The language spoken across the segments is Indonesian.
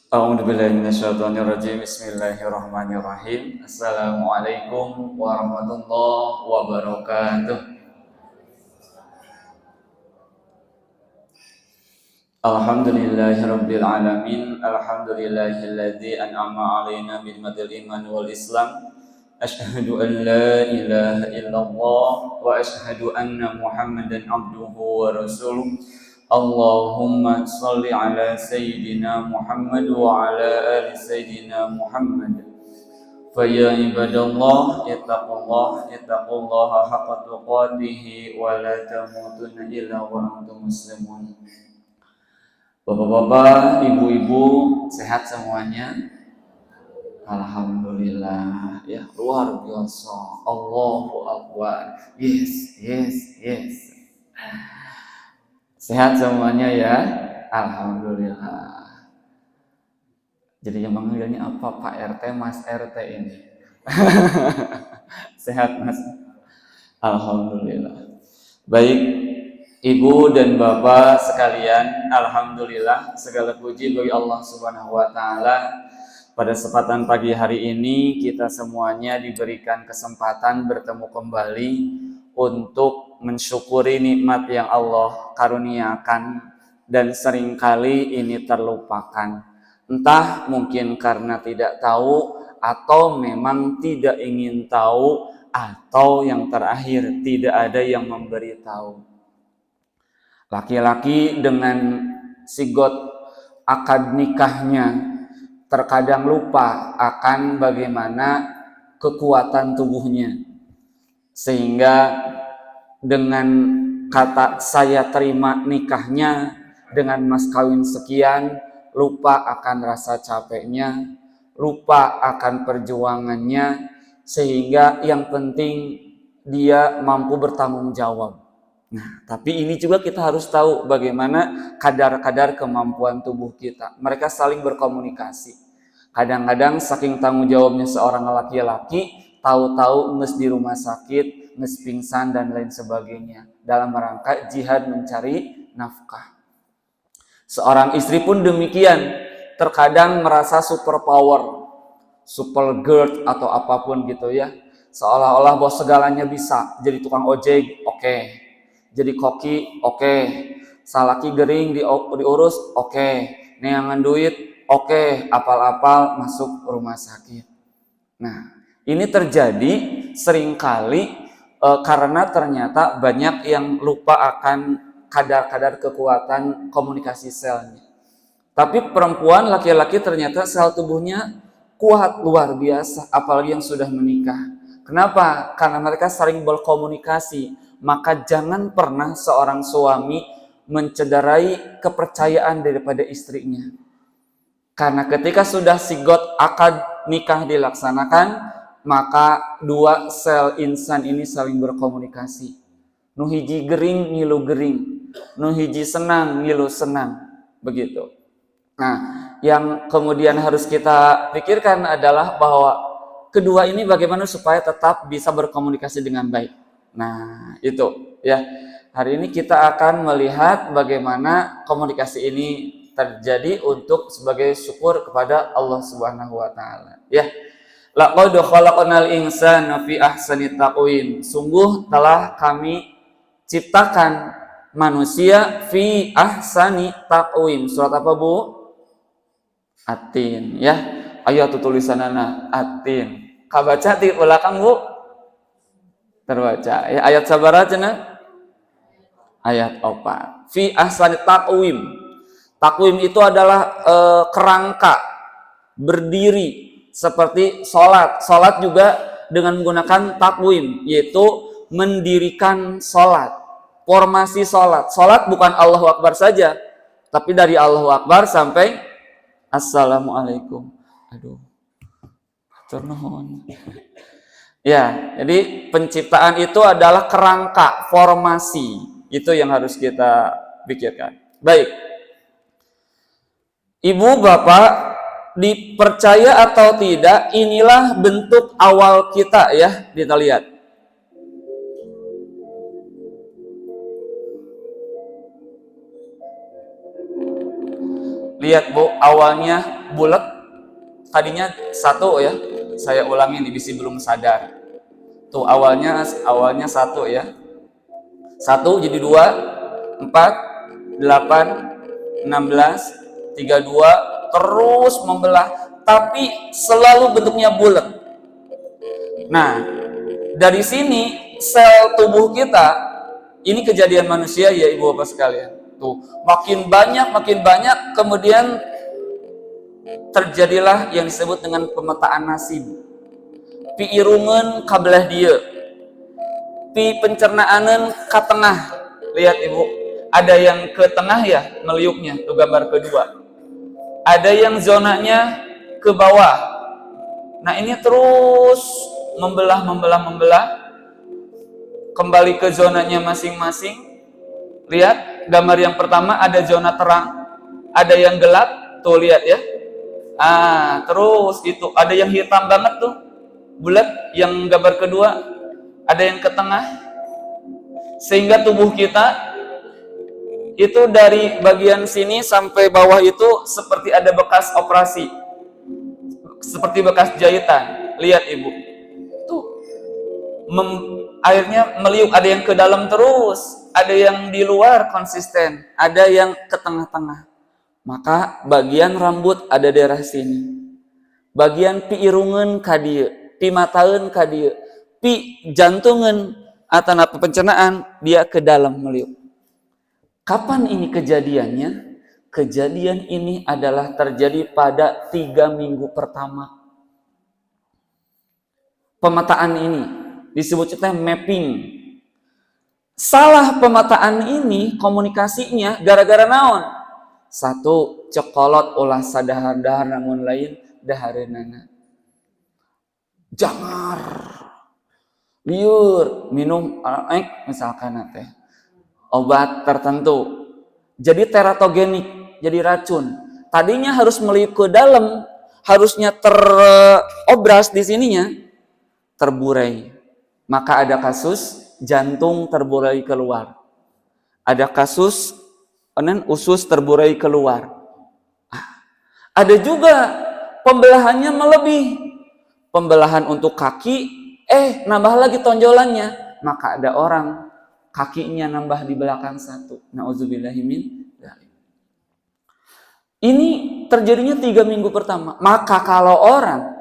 A'udzubillahi minasyaitonirrajim. Bismillahirrahmanirrahim. Assalamualaikum warahmatullahi wabarakatuh. Alhamdulillahirabbil alamin. Alhamdulillahilladzi an'ama 'alaina bi ni'matil iman wal islam. Asyhadu an la ilaha illallah wa asyhadu anna Muhammadan abduhu wa rasuluh. Allahumma shalli ala sayyidina Muhammad wa ala ali sayyidina Muhammad. Faya ibadallah ittaqullaha haqqa tuqatih wa la tamutunna illa wa antum muslimun. Bapak-bapak, ibu-ibu, sehat semuanya? Alhamdulillah, ya luar biasa. Allahu Akbar. Yes, yes, yes. Sehat semuanya ya? Alhamdulillah. Jadi yang manggilnya apa Pak RT, Mas RT ini? Sehat Mas? Alhamdulillah. Baik, Ibu dan Bapak sekalian, alhamdulillah segala puji bagi Allah Subhanahu wa taala. Pada kesempatan pagi hari ini kita semuanya diberikan kesempatan bertemu kembali untuk mensyukuri nikmat yang Allah karuniakan dan seringkali ini terlupakan. Entah mungkin karena tidak tahu atau memang tidak ingin tahu atau yang terakhir tidak ada yang memberitahu. Laki-laki dengan sigot akad nikahnya terkadang lupa akan bagaimana kekuatan tubuhnya, sehingga dengan kata saya terima nikahnya dengan mas kawin sekian, lupa akan rasa capeknya, lupa akan perjuangannya, sehingga yang penting dia mampu bertanggung jawab. Nah, tapi ini juga kita harus tahu bagaimana kadar-kadar kemampuan tubuh kita. Mereka saling berkomunikasi. Kadang-kadang saking tanggung jawabnya seorang laki-laki, tahu-tahu nges di rumah sakit, nges pingsan dan lain sebagainya. Dalam rangka jihad mencari nafkah. Seorang istri pun demikian. Terkadang merasa super power, super girl atau apapun gitu ya. Seolah-olah bahwa segalanya bisa. Jadi tukang ojek, oke. Jadi koki, oke. Salaki gering diurus, oke. Neangan duit, oke. Apal-apal masuk rumah sakit. Nah, ini terjadi seringkali karena ternyata banyak yang lupa akan kadar-kadar kekuatan komunikasi selnya. Tapi perempuan, laki-laki ternyata sel tubuhnya kuat luar biasa, apalagi yang sudah menikah. Kenapa? Karena mereka saling berkomunikasi. Maka jangan pernah seorang suami mencederai kepercayaan daripada istrinya. Karena ketika sudah sigot akad nikah dilaksanakan, maka dua sel insan ini saling berkomunikasi. Nu hiji gering, ngilu gering. Nu hiji senang, ngilu senang. Begitu. Nah, yang kemudian harus kita pikirkan adalah bahwa kedua ini bagaimana supaya tetap bisa berkomunikasi dengan baik. Nah, itu ya. Hari ini kita akan melihat bagaimana komunikasi ini terjadi untuk sebagai syukur kepada Allah Subhanahu wa taala. Ya. Laqad khalaqnal insana fi ahsani taqwim. Sungguh telah kami ciptakan manusia fi ahsani taqwim. Surat apa, Bu? At-Tin ya. Ayat tulisanana At-Tin. Kabaca di belakang, Bu? Terbaca. Ya, ayat sabaraha cenah? Ayat 4. Fi ahsani taqwim. Takwim itu adalah kerangka berdiri seperti sholat. Sholat juga dengan menggunakan takwim, yaitu mendirikan sholat. Formasi sholat. Sholat bukan Allahu Akbar saja, tapi dari Allahu Akbar sampai Assalamualaikum. Aduh, turnuhun. Ya, jadi penciptaan itu adalah kerangka, formasi. Itu yang harus kita pikirkan. Baik. Ibu, Bapak, dipercaya atau tidak, inilah bentuk awal kita ya, kita lihat. Lihat Bu, awalnya bulat, tadinya satu ya. Saya ulangi nih, bisi belum sadar. Tuh awalnya satu ya. Satu jadi 2, 4, 8, 16, 32, terus membelah, tapi selalu bentuknya bulat. Nah, dari sini sel tubuh kita, ini kejadian manusia ya Ibu Bapak sekalian. Tuh, makin banyak, kemudian terjadilah yang disebut dengan pemetaan nasib. Pi irungan kabelah dia, pi pencernaanan ke tengah. Lihat Ibu, ada yang ke tengah ya meliuknya, tuh gambar kedua. Ada yang zonanya ke bawah. Nah ini terus membelah, kembali ke zonanya masing-masing. Lihat gambar yang pertama, ada zona terang, ada yang gelap, tuh lihat ya. Terus itu ada yang hitam banget tuh, bulat. Yang gambar kedua ada yang ke tengah, sehingga tubuh kita itu dari bagian sini sampai bawah itu seperti ada bekas operasi, seperti bekas jahitan. Lihat Ibu, tuh airnya meliuk, ada yang ke dalam terus, ada yang di luar konsisten, ada yang ke tengah-tengah. Maka bagian rambut ada daerah sini, bagian pi irungan ka dieu, pi mataeun ka dieu, pi jantungan atau pencernaan dia ke dalam meliuk. Kapan ini kejadiannya? Kejadian ini adalah terjadi pada 3 minggu pertama. Pemetaan ini disebutnya mapping. Salah pemetaan ini komunikasinya gara-gara naon? Satu, cekolot ulah sadahar-dahar namun lain dahareunana. Jangar. Liur, minum misalkan teh obat tertentu, jadi teratogenik, jadi racun. Tadinya harus meliuk ke dalam, harusnya terobras di sininya, terburai. Maka ada kasus jantung terburai keluar, ada kasus usus terburai keluar. Ada juga pembelahannya melebih, pembelahan untuk kaki, nambah lagi tonjolannya. Maka ada orang kakinya nambah di belakang satu. Nauzubillahimin dzalik. Ini terjadinya 3 minggu pertama. Maka kalau orang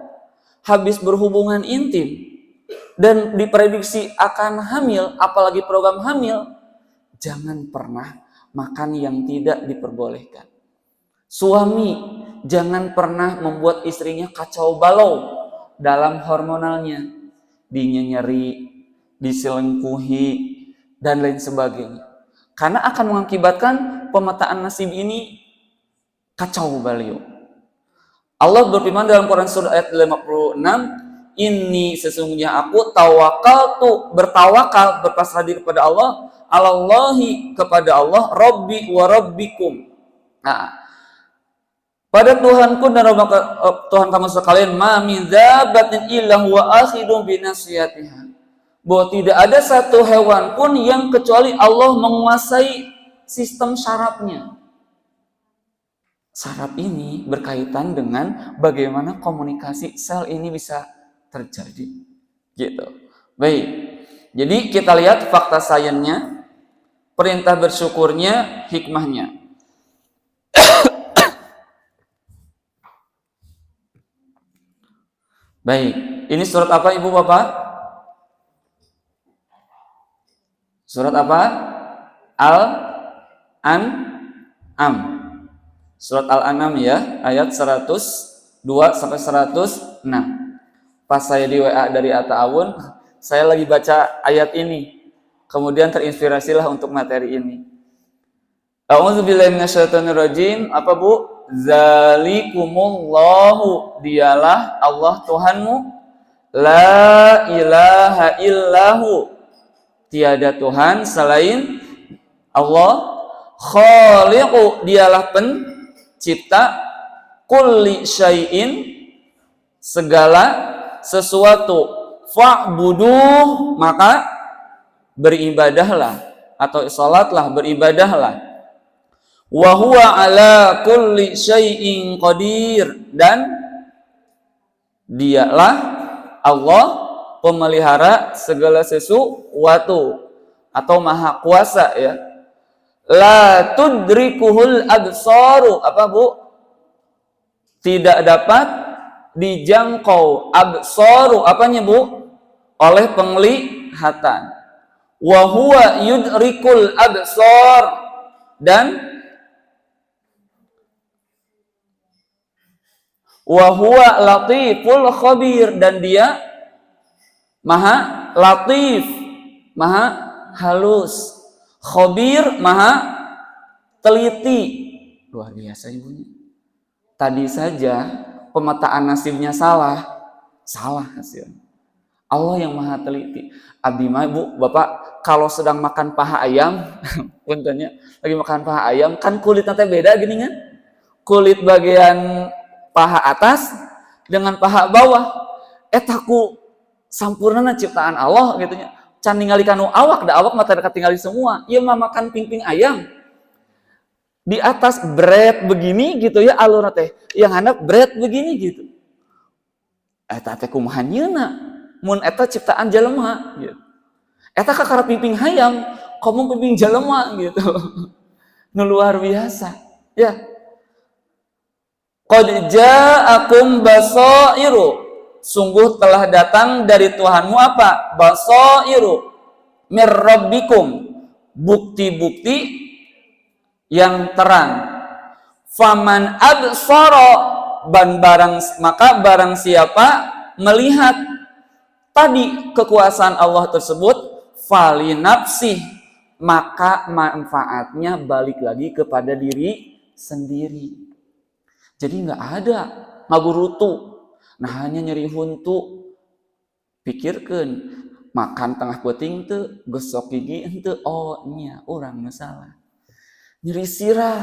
habis berhubungan intim dan diprediksi akan hamil, apalagi program hamil, jangan pernah makan yang tidak diperbolehkan. Suami jangan pernah membuat istrinya kacau balau dalam hormonalnya, dinyeri, diselingkuhi, dan lain sebagainya. Karena akan mengakibatkan pemetaan nasib ini kacau balau. Allah berfirman dalam Quran surah ayat 56, "Inni sesungguhnya aku bertawakal, berpasrah diri kepada Allah, alallahi kepada Allah, Rabbi wa Rabbikum." Nah, pada Tuhanku dan Tuhan kamu sekalian, ma min dzabbatin illa huwa akhidun bi nasiyatiha. Bahwa tidak ada satu hewan pun yang kecuali Allah menguasai sistem syarafnya. Syaraf ini berkaitan dengan bagaimana komunikasi sel ini bisa terjadi. Gitu. Baik. Jadi kita lihat fakta sainsnya, perintah bersyukurnya, hikmahnya. Baik. Ini surat apa Ibu Bapak? Surat apa? Al-An'am. Surat Al-An'am ya, ayat 102 sampai 106. Pas saya di WA dari Atta Awun, saya lagi baca ayat ini. Kemudian terinspirasilah untuk materi ini. A'udzubillahi minasyaitonirrajim. Apa Bu? Zalikumullahu, dialah Allah Tuhanmu, la ilaha illahu, tiada Tuhan selain Allah, khaliqu, dialah pencipta, kulli syai'in, segala sesuatu, fa'buduh, maka beribadahlah atau salatlah, beribadahlah, Wa huwa ala kulli syai'in qadir, dan dialah Allah pemelihara segala sesuatu atau maha kuasa ya. La tudrikuhul absaru, apa Bu? Tidak dapat dijangkau absaru, apanya Bu? Oleh penglihatan. Wa huwa yudrikul absar, dan wa huwa latiful khabir, dan dia maha latif, maha halus, khabir maha teliti. Luar biasa ibunya. Tadi saja pemetaan nasibnya salah hasil. Allah yang maha teliti. Abdi mah Bu, Bapak kalau sedang makan paha ayam, puntanya lagi makan paha ayam, kan kulitnya teh beda gini kan? Kulit bagian paha atas dengan paha bawah. Etaku sampurna ciptaan Allah gitu nya. Can ningali kanu awak, da awak mah teh tinggali semua. Ieu mah makan ping-ping ayam. Di atas bread begini gitu ya alurna teh. Yang handap bread begini gitu. Eta teh kumaha nyeuna? Mun eta ciptaan jelema gitu. Eta kakara ping-ping hayam, komo ping-ping jelema gitu. Nu luar biasa. Ya. Qad ja'akum basairu, sungguh telah datang dari Tuhanmu apa? Basairu mir rabbikum, bukti-bukti yang terang. Faman absara, maka barang siapa melihat tadi kekuasaan Allah tersebut, fali nafsih, maka manfaatnya balik lagi kepada diri sendiri. Jadi nggak ada ngagurutu, nah hanya nyeri huntu. Pikirkan, makan tengah peuting teu, gosok gigi henteu, oh nya urang nu salah. Nyeri sirah,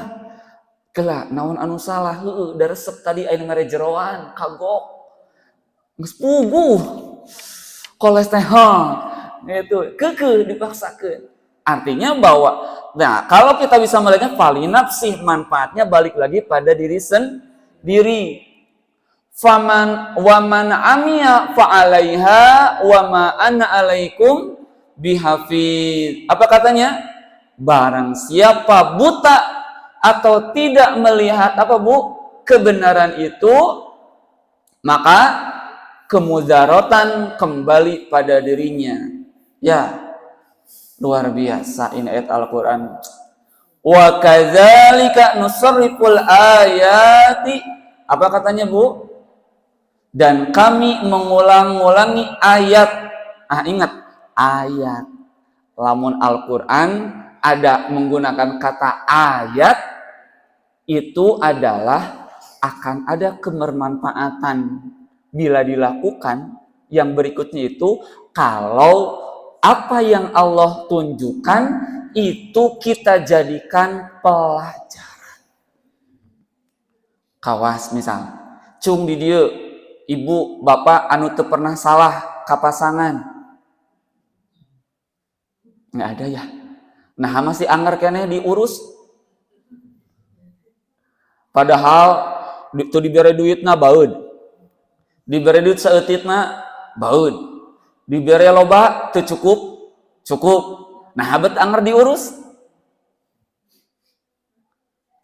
kelak naon anu salah, heueuh da resep tadi aya ngare jeroan, kagok. Geus puguh. Kolesterol itu keukeuh dipaksakeun. Artinya bahwa, nah kalau kita bisa melihat fali nafsih, manfaatnya balik lagi pada diri sendiri. Faman waman amiya fa'alaiha wa ma ana alaikum bihafiz. Apa katanya? Barang siapa buta atau tidak melihat apa Bu? Kebenaran itu, maka kemudaratan kembali pada dirinya. Ya. Luar biasa ini ayat Al-Quran. Wa kadzalika nusarriful ayati. Apa katanya Bu? Dan kami mengulang-ulangi ayat. Ingat, ayat. Lamun Al-Quran ada menggunakan kata ayat, itu adalah akan ada kebermanfaatan bila dilakukan. Yang berikutnya itu, kalau apa yang Allah tunjukkan itu kita jadikan pelajaran. Kawas misal, cung di dieu ibu bapak anu teu pernah salah ka pasangan. Nggak ada ya. Nah masih anggar keneh diurus. Padahal itu diberi duitna baeud. Diberi duit saeutikna baeud. Diberi loba teu cukup. Nah habet anggar diurus.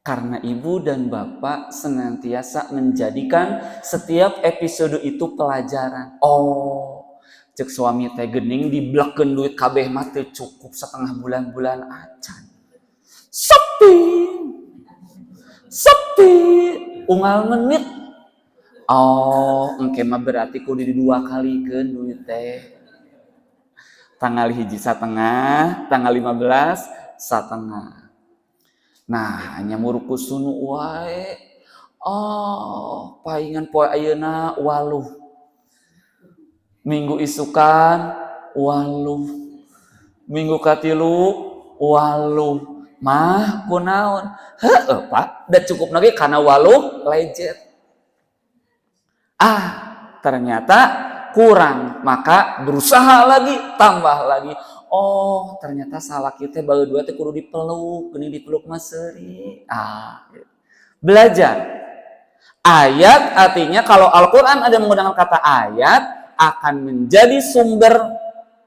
Karena ibu dan bapak senantiasa menjadikan setiap episode itu pelajaran. Oh, cek suami teh geuning diblekeun duit kabeh mah teu cukup setengah bulan acan. Sepi. Unggal menit. Oh, engke mah berarti kudu dua kalikeun duit teh. Tanggal 1 setengah, tanggal 15 setengah. Nah, hanya muruku sunu wae. Oh, paingan poe ayeuna 8. Minggu isukan 8. Minggu katilu 8. Mah kunaon? Heueuh, Pak, da cukup lagi kana 8 lecet. Ternyata kurang, maka berusaha lagi, tambah lagi. oh ternyata salah kita baru dua teh kudu dipeluk, gini dipeluk mas seuri. Belajar. Ayat artinya kalau Al-Quran ada menggunakan kata ayat akan menjadi sumber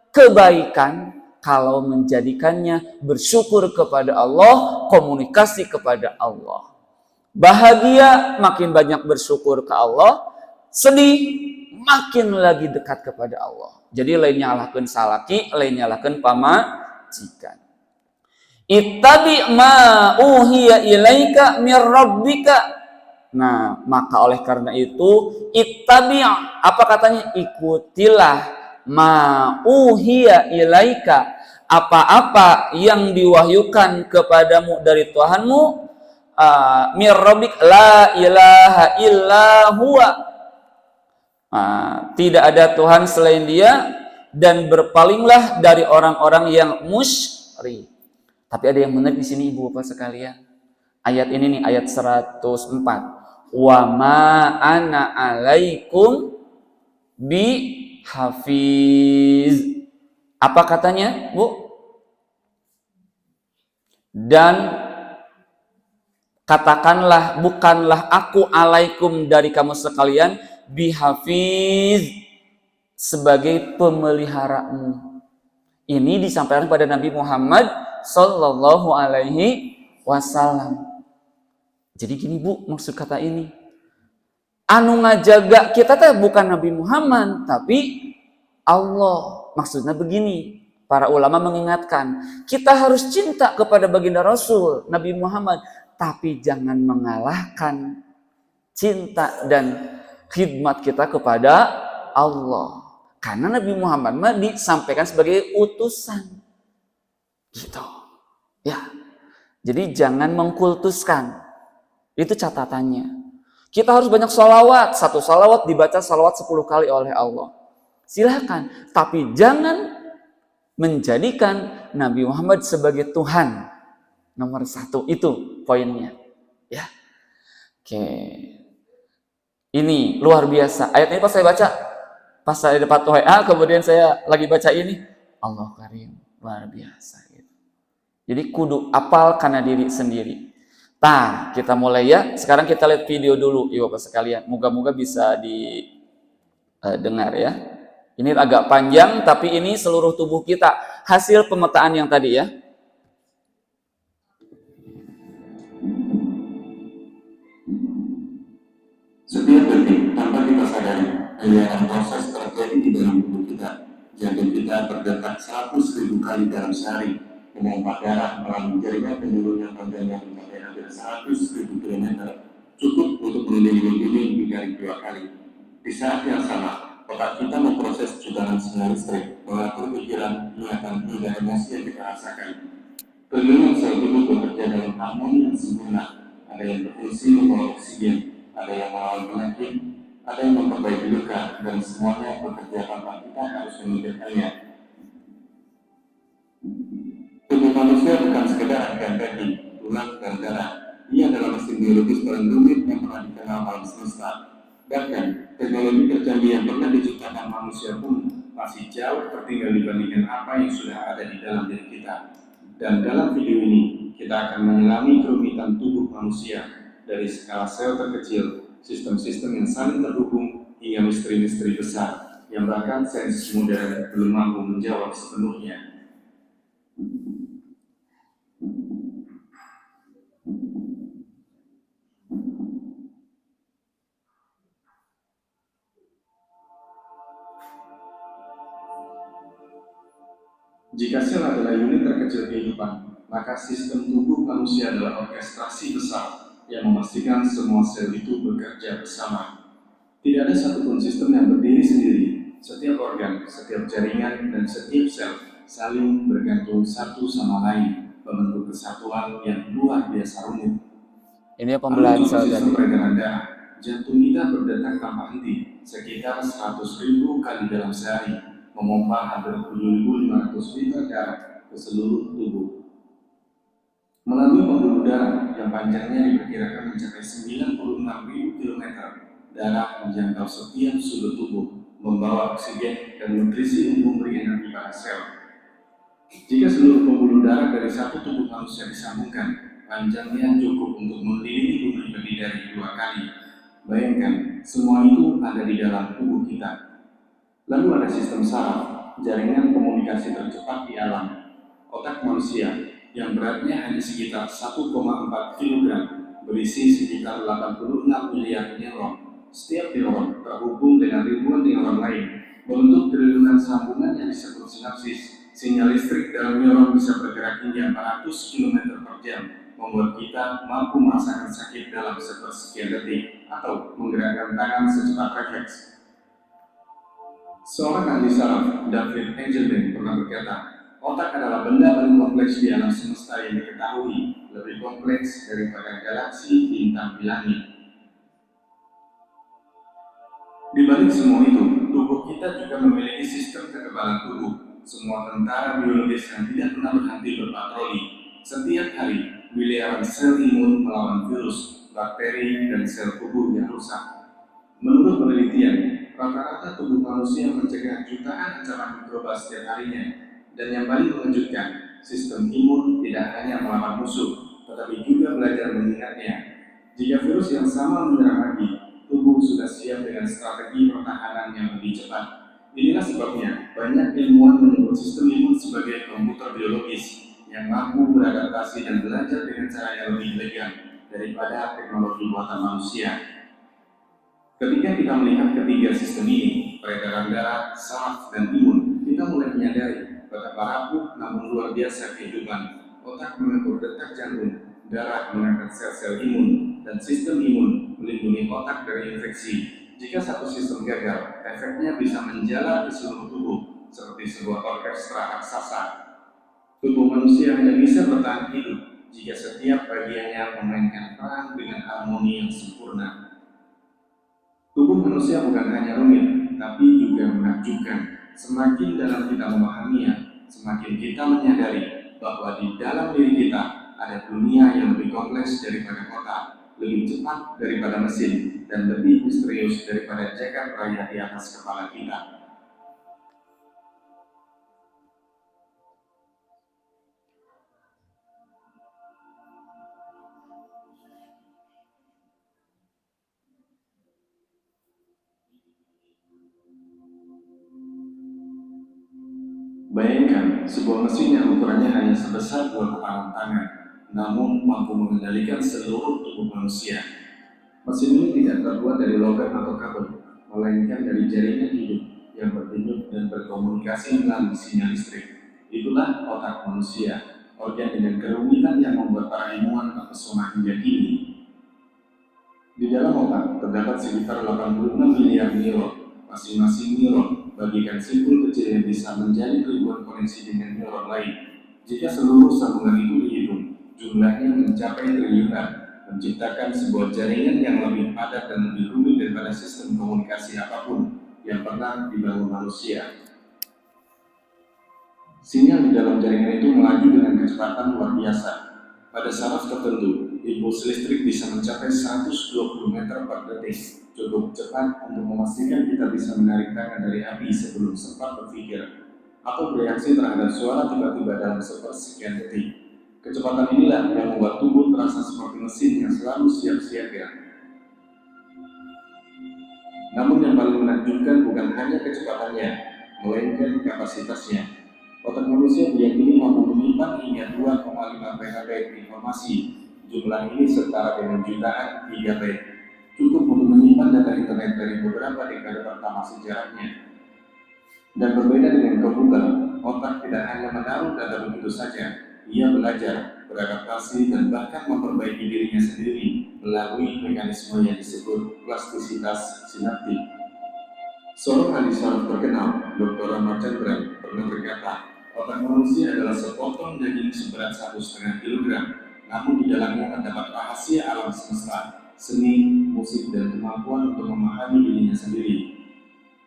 kebaikan kalau menjadikannya bersyukur kepada Allah, komunikasi kepada Allah. Bahagia makin banyak bersyukur ke Allah, sedih makin lagi dekat kepada Allah. Jadi lain nyalahkeun salaki, lain nyalahkeun pamajikan. Ittabi ma uhiya ilaika mir rabbika. Nah, maka oleh karena itu ittabi' apa katanya? Ikutilah ma uhiya ilaika, apa-apa yang diwahyukan kepadamu dari Tuhanmu, mir rabbik la ilaha illa huwa. Tidak ada Tuhan selain Dia dan berpalinglah dari orang-orang yang musyrik. Tapi ada yang menarik di sini Ibu Bapak sekalian. Ayat ini nih ayat 104. Wa ma ana alaikum bi hafiz. Apa katanya, Bu? Dan katakanlah bukanlah aku alaikum dari kamu sekalian bi hafiz sebagai pemeliharamu. Ini disampaikan pada Nabi Muhammad sallallahu alaihi wasallam. Jadi gini Bu, maksud kata ini. Anu ngajaga kita teh bukan Nabi Muhammad, tapi Allah. Maksudnya begini, para ulama mengingatkan, kita harus cinta kepada baginda Rasul, Nabi Muhammad, tapi jangan mengalahkan cinta dan khidmat kita kepada Allah. Karena Nabi Muhammad disampaikan sebagai utusan. Gitu. Ya. Jadi jangan mengkultuskan. Itu catatannya. Kita harus banyak sholawat. Satu sholawat dibaca sholawat 10 kali oleh Allah. Silakan. Tapi jangan menjadikan Nabi Muhammad sebagai Tuhan. Nomor 1. Itu poinnya. Ya. Oke. Ini luar biasa. Ayat ini pas saya baca. Pas saya dapat WA, kemudian saya lagi baca ini. Allah Karim. Luar biasa. Jadi kudu apal karena diri sendiri. Nah, kita mulai ya. Sekarang kita lihat video dulu, Ibu Bapak sekalian. Moga-moga bisa didengar ya. Ini agak panjang, tapi ini seluruh tubuh kita. Hasil pemetaan yang tadi ya. Setiap detik tanpa kita sadari, miliaran proses terjadi di dalam tubuh kita. Jantung kita berdetak 100.000 kali dalam sehari. Memompa darah melalui jaringan penyuluh yang panjangnya mencapai hampir 100.000 km, cukup untuk mengelilingi bumi 3 kali. Di saat yang sama, otak kita memproses jutaan sinyal listrik, mengatur pikiran, ingatan, hingga emosi yang kita rasakan. Triliunan sel tubuh bekerja dalam harmoni yang sempurna. Ada yang berfungsi membawa oksigen, ada yang melawan penyakit, ada yang memperbaiki luka, dan semuanya bekerja tanpa kita harus memikirkannya. Tubuh manusia bukan sekedar organ daging, tulang, dan darah. Ia adalah mesin biologis paling rumit yang pernah dikenal alam semesta. Bahkan, teknologi tercanggih yang pernah diciptakan manusia pun masih jauh tertinggal dibandingkan apa yang sudah ada di dalam diri kita. Dan dalam video ini, kita akan menyelami kerumitan tubuh manusia dari skala sel terkecil, sistem-sistem yang saling terhubung, hingga misteri-misteri besar yang bahkan sains modern belum mampu menjawab sepenuhnya. Jika sel adalah unit terkecil kehidupan, maka sistem tubuh manusia adalah orkestrasi besar yang memastikan semua sel itu bekerja bersama. Tidak ada satupun sistem yang berdiri sendiri. Setiap organ, setiap jaringan, dan setiap sel saling bergantung satu sama lain, membentuk kesatuan yang luar biasa rumit. Ini pembelajaran sistem peredaran darah. Jantung kita berdetak tanpa henti, sekitar 100.000 kali dalam sehari, memompa hampir 7.500 liter darah ke seluruh tubuh. Melalui pembuluh darah yang panjangnya diperkirakan mencapai 96.000 km, darah menjangkau setiap sudut tubuh, membawa oksigen dan nutrisi untuk memberi energi pada sel. Jika seluruh pembuluh darah dari satu tubuh manusia disambungkan, panjangnya cukup untuk mengelilingi bumi lebih dari 2 kali. Bayangkan, semua itu ada di dalam tubuh kita. Lalu ada sistem saraf, jaringan komunikasi tercepat di alam. Otak manusia yang beratnya hanya sekitar 1,4 kg berisi sekitar 86 miliar neuron. Setiap neuron terhubung dengan ribuan neuron lain, membentuk triliunan sambungan yang disebut sinapsis. Sinyal listrik dalam neuron bisa bergerak hingga 400 km per jam, membuat kita mampu merasakan sakit dalam sepersekian detik atau menggerakkan tangan secepat refleks. Seorang ahli saraf, David Engelman, pernah berkata, otak adalah benda paling kompleks di alam semesta yang diketahui, lebih kompleks daripada galaksi bintang di langit. Di balik semua itu, tubuh kita juga memiliki sistem kekebalan tubuh. Semua tentara biologis yang tidak pernah berhenti berpatroli. Setiap hari, miliaran sel imun melawan virus, bakteri, dan sel tubuh yang rusak. Menurut penelitian, rata-rata tubuh manusia mencegah jutaan ancaman mikroba setiap harinya. Dan yang paling mengejutkan, sistem imun tidak hanya melawan musuh, tetapi juga belajar mengingatnya. Jika virus yang sama menyerang lagi, tubuh sudah siap dengan strategi pertahanan yang lebih cepat. Inilah sebabnya banyak ilmuwan menyebut sistem imun sebagai komputer biologis yang mampu beradaptasi dan belajar dengan cara yang lebih elegan daripada teknologi buatan manusia. Ketika kita melihat ketiga sistem ini, peredaran darah, saraf, dan imun, kita mulai menyadari betapa rapuh namun luar biasa kehidupan. Otak mengatur detak jantung, darah mengangkat sel-sel imun, dan sistem imun melindungi otak dari infeksi. Jika satu sistem gagal, efeknya bisa menjalar ke seluruh tubuh, seperti sebuah orkestra raksasa. Tubuh manusia hanya bisa bertahan hidup jika setiap bagiannya memainkan peran dengan harmoni yang sempurna. Tubuh manusia bukan hanya rumit, tapi juga menakjubkan. Semakin dalam kita memahaminya, semakin kita menyadari bahwa di dalam diri kita ada dunia yang lebih kompleks daripada kota, lebih cepat daripada mesin, dan lebih misterius daripada jagat raya di atas kepala kita. Bayangkan sebuah mesin yang ukurannya hanya sebesar 2 kepalan tangan, namun mampu mengendalikan seluruh tubuh manusia. Mesin ini tidak terbuat dari logam atau kabel, melainkan dari jaringan hidup yang berdenyut dan berkomunikasi melalui sinyal listrik. Itulah otak manusia, organ dengan kerumitan yang membuat para ilmuwan terpesona hingga kini. Di dalam otak terdapat sekitar 86 miliar neuron. Masing-masing neuron bagikan simpul kecil yang bisa menjalin ribuan koneksi dengan neuron lain. Jika seluruh sambungan itu dihitung, jumlahnya mencapai triliunan, menciptakan sebuah jaringan yang lebih padat dan lebih rumit daripada sistem komunikasi apapun yang pernah dibangun manusia. Sinyal di dalam jaringan itu melaju dengan kecepatan luar biasa. Pada saraf tertentu, impuls listrik bisa mencapai 120 meter per detik, cukup cepat untuk memastikan kita bisa menarik tangan dari api sebelum sempat berpikir, atau bereaksi terhadap suara tiba-tiba dalam sepersekian detik. Kecepatan inilah yang membuat tubuh terasa seperti mesin yang selalu siap siaga. Namun yang paling menakjubkan bukan hanya kecepatannya, melainkan kapasitasnya. Otak manusia diyakini mampu menyimpan hingga 2,5 petabyte informasi. Jumlah ini setara dengan jutaan gigabyte. Cukup untuk menyimpan data internet dari beberapa dekade pertama sejarahnya. Dan berbeda dengan komputer, otak tidak hanya menaruh data begitu saja. Ia belajar, beradaptasi, dan bahkan memperbaiki dirinya sendiri melalui mekanisme yang disebut plastisitas sinaptik. Seorang ahli saraf terkenal, Dr. Ramachandran, pernah berkata, otak manusia adalah sepotong daging seberat 1,5 kilogram, namun di dalamnya terdapat rahasia alam semesta, seni, musik, dan kemampuan untuk memahami dirinya sendiri.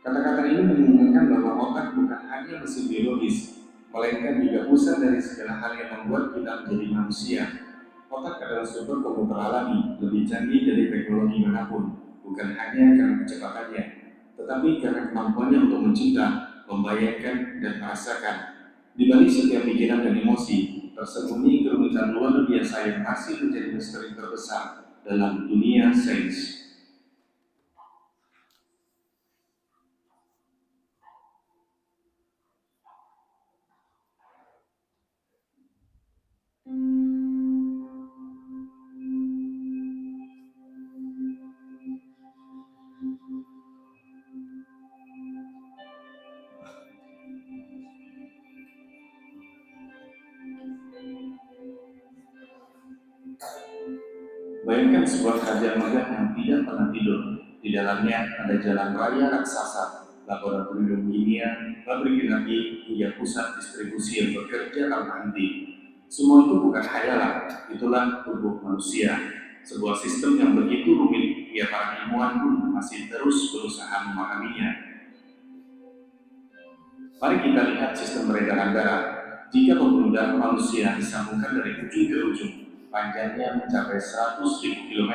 Kata-kata ini menunjukkan bahwa otak bukan hanya mesin biologis, melainkan juga pusat dari segala hal yang membuat kita menjadi manusia. Otak adalah sumber komputer alami, lebih canggih dari teknologi manapun, bukan hanya karena kecepatannya, tetapi karena kemampuannya untuk mencipta, membayangkan, dan merasakan. Di balik setiap pikiran dan emosi, tersembunyi kerumitan luar biasa yang masih menjadi misteri terbesar dalam dunia sains. Bayangkan sebuah kerajaan megah yang tidak pernah tidur. Di dalamnya ada jalan raya raksasa, laboratorium kimia, pabrik energi, hingga pusat distribusi yang bekerja tanpa henti. Semua itu bukan khayalan, itulah tubuh manusia. Sebuah sistem yang begitu rumit, hingga para ilmuwan pun masih terus berusaha memahaminya. Mari kita lihat sistem peredaran darah. Jika pembuluh darah manusia disambungkan dari ujung ke ujung, panjangnya mencapai 100.000 km,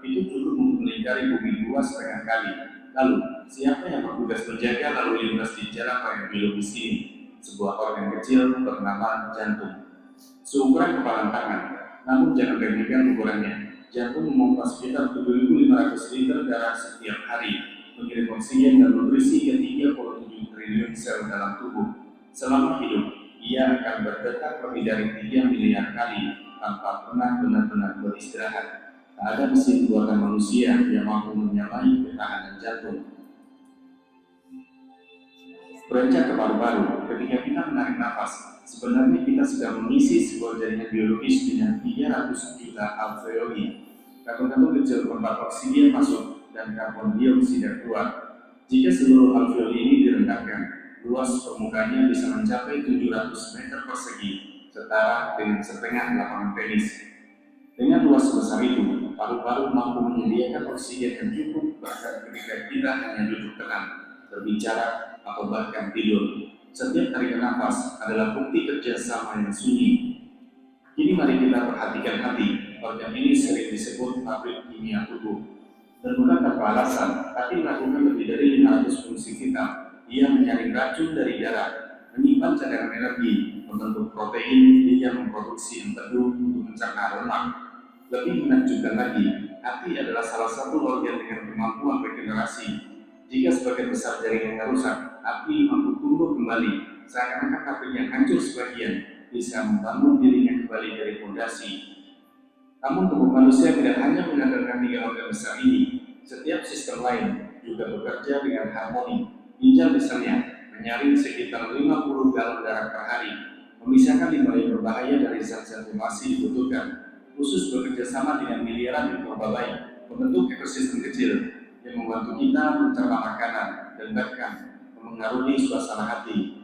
itu cukup untuk melingkari bumi 2,5 kali. Lalu, siapa yang bertugas menjaga lalu lintas di jalan raya biologis ini? Sebuah organ kecil bernama jantung. Seukuran kepala tangan, namun jangan remehkan ukurannya. Jantung memompa sekitar 7.500 liter darah setiap hari, mengirim oksigen dan nutrisi ke 37 triliun sel dalam tubuh. Selama hidup, ia akan berdetak lebih dari 3 miliar kali tanpa pernah benar-benar beristirahat. Tak ada mesin buatan manusia yang mampu menyamai ketahanan jantung. Beranjak ke paru-paru, ketika kita menarik nafas, sebenarnya kita sedang mengisi sebuah jaringan biologis dengan 300 juta alveoli. Karbon kecil tempat oksigen masuk dan karbon dioksida keluar. Jika seluruh alveoli ini direndahkan, luas permukaannya bisa mencapai 700 meter persegi, setara dengan setengah lapangan tenis. Dengan luas sebesar itu, paru-paru mampu menyediakan oksigen yang cukup bahkan ketika kita hanya duduk tenang, berbicara, atau bahkan tidur. Setiap tarikan nafas adalah bukti kerjasama yang sunyi. Kini mari kita perhatikan hati. Organ ini sering disebut pabrik kimia tubuh. Dan bukan tanpa alasan, hati melakukan lebih dari 500 fungsi vital. Ia menyaring racun dari darah, menyimpan cadangan energi, membentuk protein, hingga memproduksi empedu untuk mencerna lemak. Lebih menakjubkan lagi, hati adalah salah satu organ dengan kemampuan regenerasi. Jika sebagian besar jaringannya rusak, hati mampu tumbuh kembali, seakan-akan hati yang hancur sebagian bisa membangun dirinya kembali dari fondasi. Namun tubuh manusia tidak hanya mengandalkan 3 organ besar ini, setiap sistem lain juga bekerja dengan harmoni. Ginjal misalnya menyaring sekitar 50 galon darah per hari, memisahkan limbah yang berbahaya dari zat-zat yang masih dibutuhkan. Khusus bekerja sama dengan miliaran mikroba lain, membentuk ekosistem kecil yang membantu kita mencerna makanan dan bahkan memengaruhi suasana hati.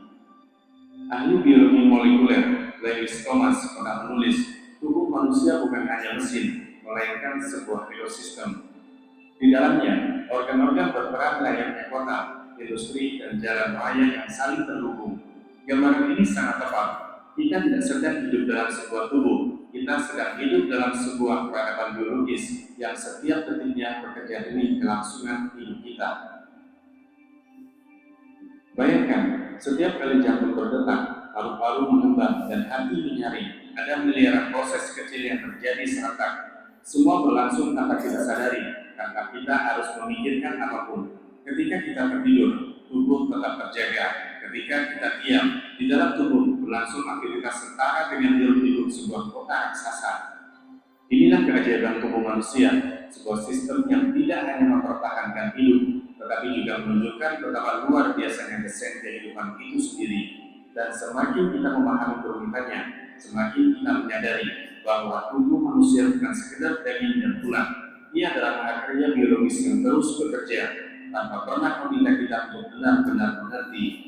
Ahli biologi molekuler Lewis Thomas pernah menulis, tubuh manusia bukan hanya mesin, melainkan sebuah ekosistem. Di dalamnya, organ-organ berperan layaknya kota, industri, dan jalan raya yang saling terhubung. Gambaran ini sangat tepat. Kita tidak sedang hidup dalam sebuah tubuh, kita sedang hidup dalam sebuah peradaban biologis yang setiap detiknya bekerja demi kelangsungan hidup kita. Bayangkan, setiap kali jantung berdetak, paru-paru mengembang, dan hati menyaring, ada miliaran proses kecil yang terjadi serentak. Semua berlangsung tanpa kita sadari, tanpa kita harus memikirkan apapun. Ketika kita tertidur, tubuh tetap terjaga. Ketika kita diam, di dalam tubuh berlangsung aktivitas setara dengan hirup-pikuk sebuah kota raksasa. Inilah keajaiban tubuh manusia, sebuah sistem yang tidak hanya mempertahankan hidup, tetapi juga menunjukkan betapa luar biasanya desain kehidupan itu sendiri. Dan semakin kita memahami kerumitannya, semakin kita menyadari bahwa tubuh manusia bukan sekedar daging dan tulang. Ia adalah mahakarya biologis yang terus bekerja, tanpa pernah meminta kita untuk benar-benar mengerti.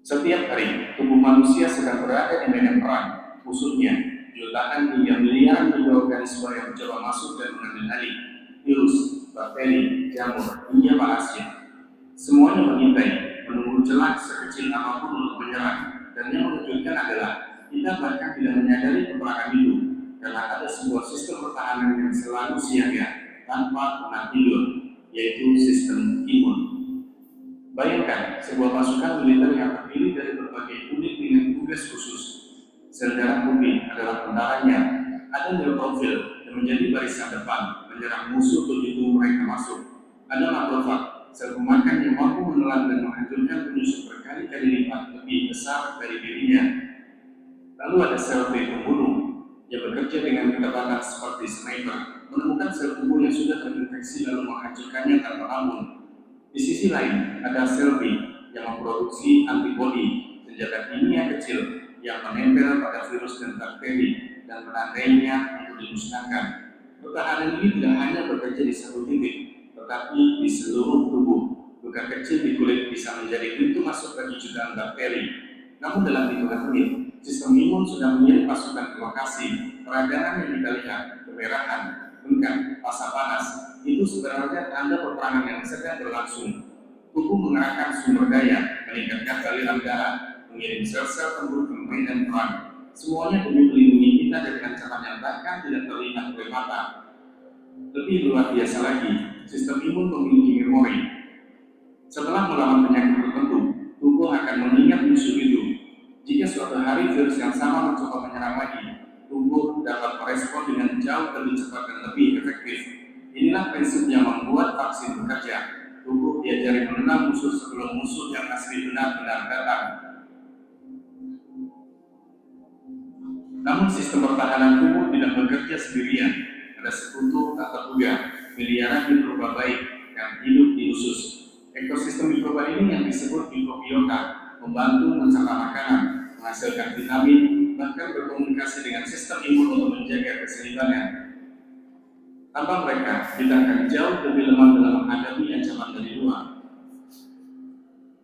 Setiap hari, tubuh manusia sedang berada di medan perang. Musuhnya, jutaan hingga miliaran mikroorganisme yang mencoba masuk dan mengambil alih. virus, bakteri, jamur, hingga parasit. Semuanya mengintai, menunggu celah sekecil apapun untuk menyerang. Dan yang mengejutkan adalah kita bahkan tidak menyadari peperangan itu, karena ada sebuah sistem pertahanan yang selalu siaga tanpa pernah tidur, yaitu sistem imun. Bayangkan sebuah pasukan militer yang terdiri dari berbagai unit dengan tugas khusus. Sel darah putih adalah tentaranya, ada neutrofil yang menjadi barisan depan menyerang musuh begitu mereka masuk. Ada makrofag, sel pemakan yang mampu menelan dan menghancurkan penyusup berkali-kali lipat lebih besar dari dirinya. Lalu ada sel T pembunuh yang bekerja dengan kecepatan seperti sniper, menemukan sel tubuh yang sudah terinfeksi lalu menghancurkannya tanpa ampun. Di sisi lain, ada sel B yang memproduksi antibodi, senjata kimia kecil yang menempel pada virus dan bakteri dan menandainya untuk dimusnahkan. Pertahanan ini tidak hanya bekerja di satu titik, tetapi di seluruh tubuh. Luka kecil di kulit bisa menjadi pintu masuk bagi jutaan bakteri. Namun dalam hitungan menit, sistem imun sudah mengirim pasukan ke lokasi. Peradangan yang kita lihat, kemerahan, bengkak, rasa panas, itu sebenarnya tanda peperangan yang sedang berlangsung. Tubuh mengerahkan sumber daya, meningkatkan aliran darah, mengirim sel-sel tempur ke medan perang. Semuanya demi melindungi kita dari ancaman yang bahkan tidak terlihat oleh mata. Lebih luar biasa lagi, sistem imun memiliki memori. Setelah melawan penyakit tertentu, tubuh akan mengingat musuh itu. Jika suatu hari virus yang sama mencoba menyerang lagi, tubuh dapat merespon dengan jauh lebih cepat dan lebih efektif. Inilah prinsip yang membuat vaksin bekerja. Tubuh diajari mengenal musuh sebelum musuh yang asli benar-benar datang. Namun sistem pertahanan tubuh tidak bekerja sendirian. Ada sekutu tak terduga, miliaran mikroba baik yang hidup di usus. Ekosistem mikroba ini yang disebut mikrobiota membantu mencerna makanan, menghasilkan vitamin, bahkan berkomunikasi dengan sistem imun untuk menjaga keseimbangan. Tanpa mereka, kita akan jauh lebih lemah dalam menghadapi ancaman dari luar.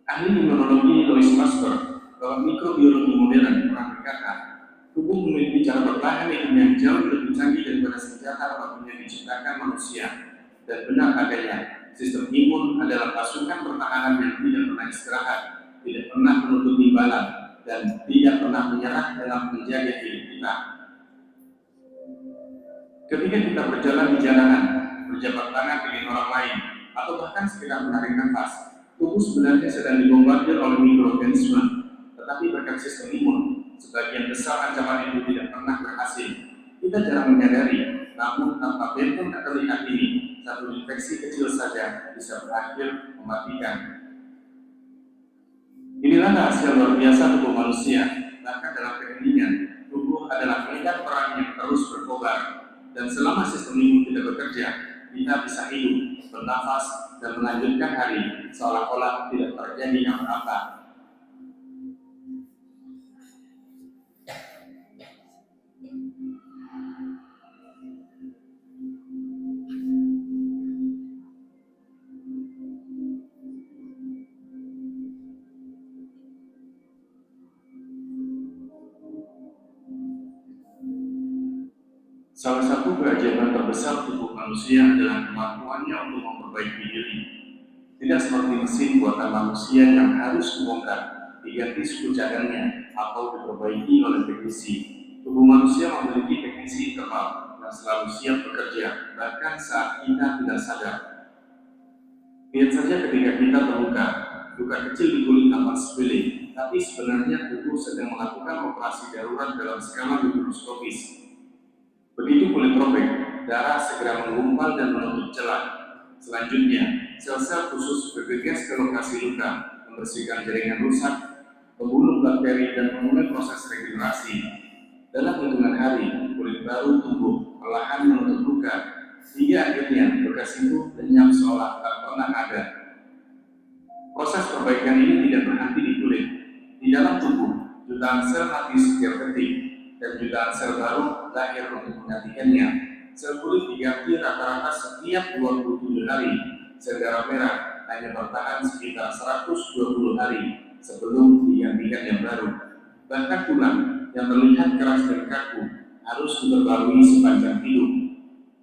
Ahli imunologi Louis Pasteur dalam mikrobiologi modern pernah berkata, tubuh memiliki cara bertahan yang jauh lebih canggih daripada senjata apapun yang diciptakan manusia. Dan benar adanya, sistem imun adalah pasukan pertahanan yang tidak pernah istirahat, tidak pernah menutup imbalan, dan tidak pernah menyerah dalam menjaga hidup kita. Ketika kita berjalan di jalanan, berjabat tangan dengan orang lain, atau bahkan sekedar menarik nafas, tubuh sebenarnya sedang dibombardir oleh mikroorganisme. Tetapi berkat sistem imun, sebagian besar ancaman itu tidak pernah berhasil. Kita jarang menyadari, namun tanpa benteng tak terlihat ini, satu infeksi kecil saja bisa berakhir mematikan. Inilah rahasia luar biasa tubuh manusia. Bahkan dalam keheningan, tubuh adalah medan perang yang terus berkobar. Dan selama sistem imun tidak bekerja, kita bisa hidup, bernafas, dan melanjutkan hari seolah-olah tidak terjadi apa-apa. Salah satu keajaiban terbesar tubuh manusia adalah kemampuannya untuk memperbaiki diri. Tidak seperti mesin buatan manusia yang harus dibongkar, diganti suku cadangnya, atau diperbaiki oleh teknisi. Tubuh manusia memiliki teknisi internal yang selalu siap bekerja, bahkan saat kita tidak sadar. Lihat saja ketika kita terluka, luka kecil di kulit tampak sepele, tapi sebenarnya tubuh sedang melakukan operasi darurat dalam skala mikroskopis. Begitu kulit robek, darah segera menggumpal dan menutup celah. Selanjutnya, sel-sel khusus bergegas ke lokasi luka, membersihkan jaringan rusak, membunuh bakteri, dan memulai proses regenerasi. Dalam hitungan hari, kulit baru tumbuh, perlahan menutup luka, hingga akhirnya bekas itu lenyap seolah tak pernah ada. Proses perbaikan ini tidak berhenti di kulit. Di dalam tubuh, jutaan sel mati setiap detik, dan jutaan sel baru lahir untuk menggantikannya. Sel kulit diganti rata-rata setiap 27 hari. Sel darah merah hanya bertahan sekitar 120 hari sebelum digantikan yang baru. Bahkan tulang yang terlihat keras dan kaku harus diperbarui sepanjang hidup.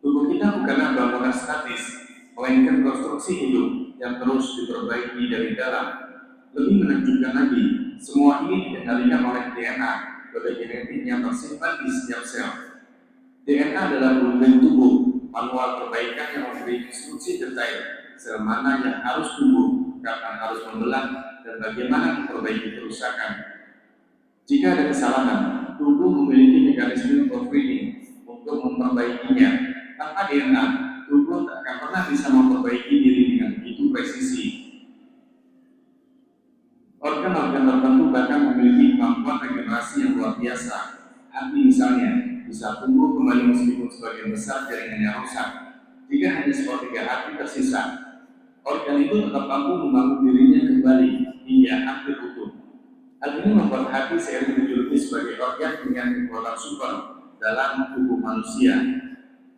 Tubuh kita bukanlah bangunan statis, melainkan konstruksi hidup yang terus diperbaiki dari dalam. Lebih menakjubkan lagi, semua ini dikendalikan oleh DNA, kode genetik yang tersimpan di setiap sel. DNA adalah blueprint tubuh, manual perbaikan yang memberi instruksi detail sel mana yang harus tumbuh, kapan harus membelah, dan bagaimana memperbaiki kerusakan. Jika ada kesalahan, tubuh memiliki mekanisme overriding untuk memperbaikinya. Tanpa DNA, tubuh tak akan pernah bisa memperbaiki diri dengan begitu presisi. Organ-organ tertentu bahkan memiliki kemampuan regenerasi yang luar biasa. Hati misalnya, bisa tumbuh kembali meskipun sebagian besar jaringannya rusak. Jika hanya sepertiga hati tersisa, organ itu tetap mampu membangun dirinya kembali hingga hampir utuh. Hal ini membuat hati sering dijuluki sebagai organ dengan kekuatan super dalam tubuh manusia.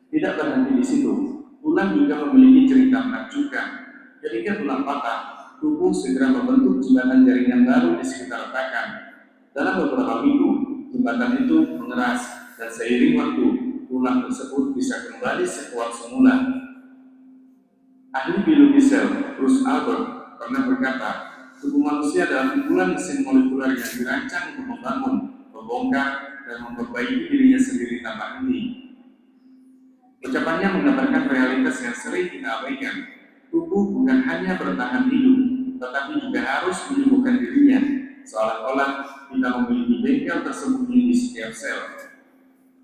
Tidak berhenti di situ, tulang juga memiliki cerita menakjubkan. Ketika tulang patah, tubuh segera membentuk jembatan jaringan baru di sekitar retakan. Dalam beberapa minggu, jembatan itu mengeras dan seiring waktu, tulang tersebut bisa kembali sekuat semula. Ahli biologi sel, Bruce Albert, pernah berkata, tubuh manusia adalah kumpulan mesin molekuler yang dirancang untuk membangun, membongkar, dan memperbaiki dirinya sendiri tanpa henti. Ucapannya menggambarkan realitas yang sering kita abaikan. Tubuh bukan hanya bertahan hidup, tetapi juga harus menyembuhkan dirinya, seolah-olah kita memiliki bengkel tersembunyi di setiap sel.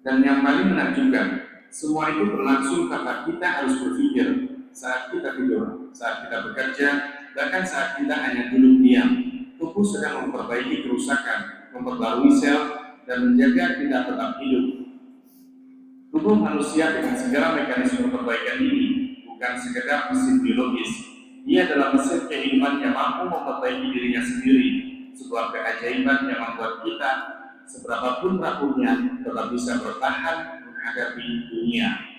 Dan yang paling menakjubkan, semua itu berlangsung tanpa kita harus berpikir. Saat kita tidur, saat kita bekerja, bahkan saat kita hanya duduk diam, tubuh sedang memperbaiki kerusakan, memperbarui sel, dan menjaga kita tetap hidup. Tubuh manusia dengan segala mekanisme perbaikan ini bukan sekedar mesin biologis. Ia adalah mesin kehidupan yang mampu memperbaiki dirinya sendiri, sebuah keajaiban yang membuat kita, seberapapun rapuhnya, tetap bisa bertahan menghadapi dunia.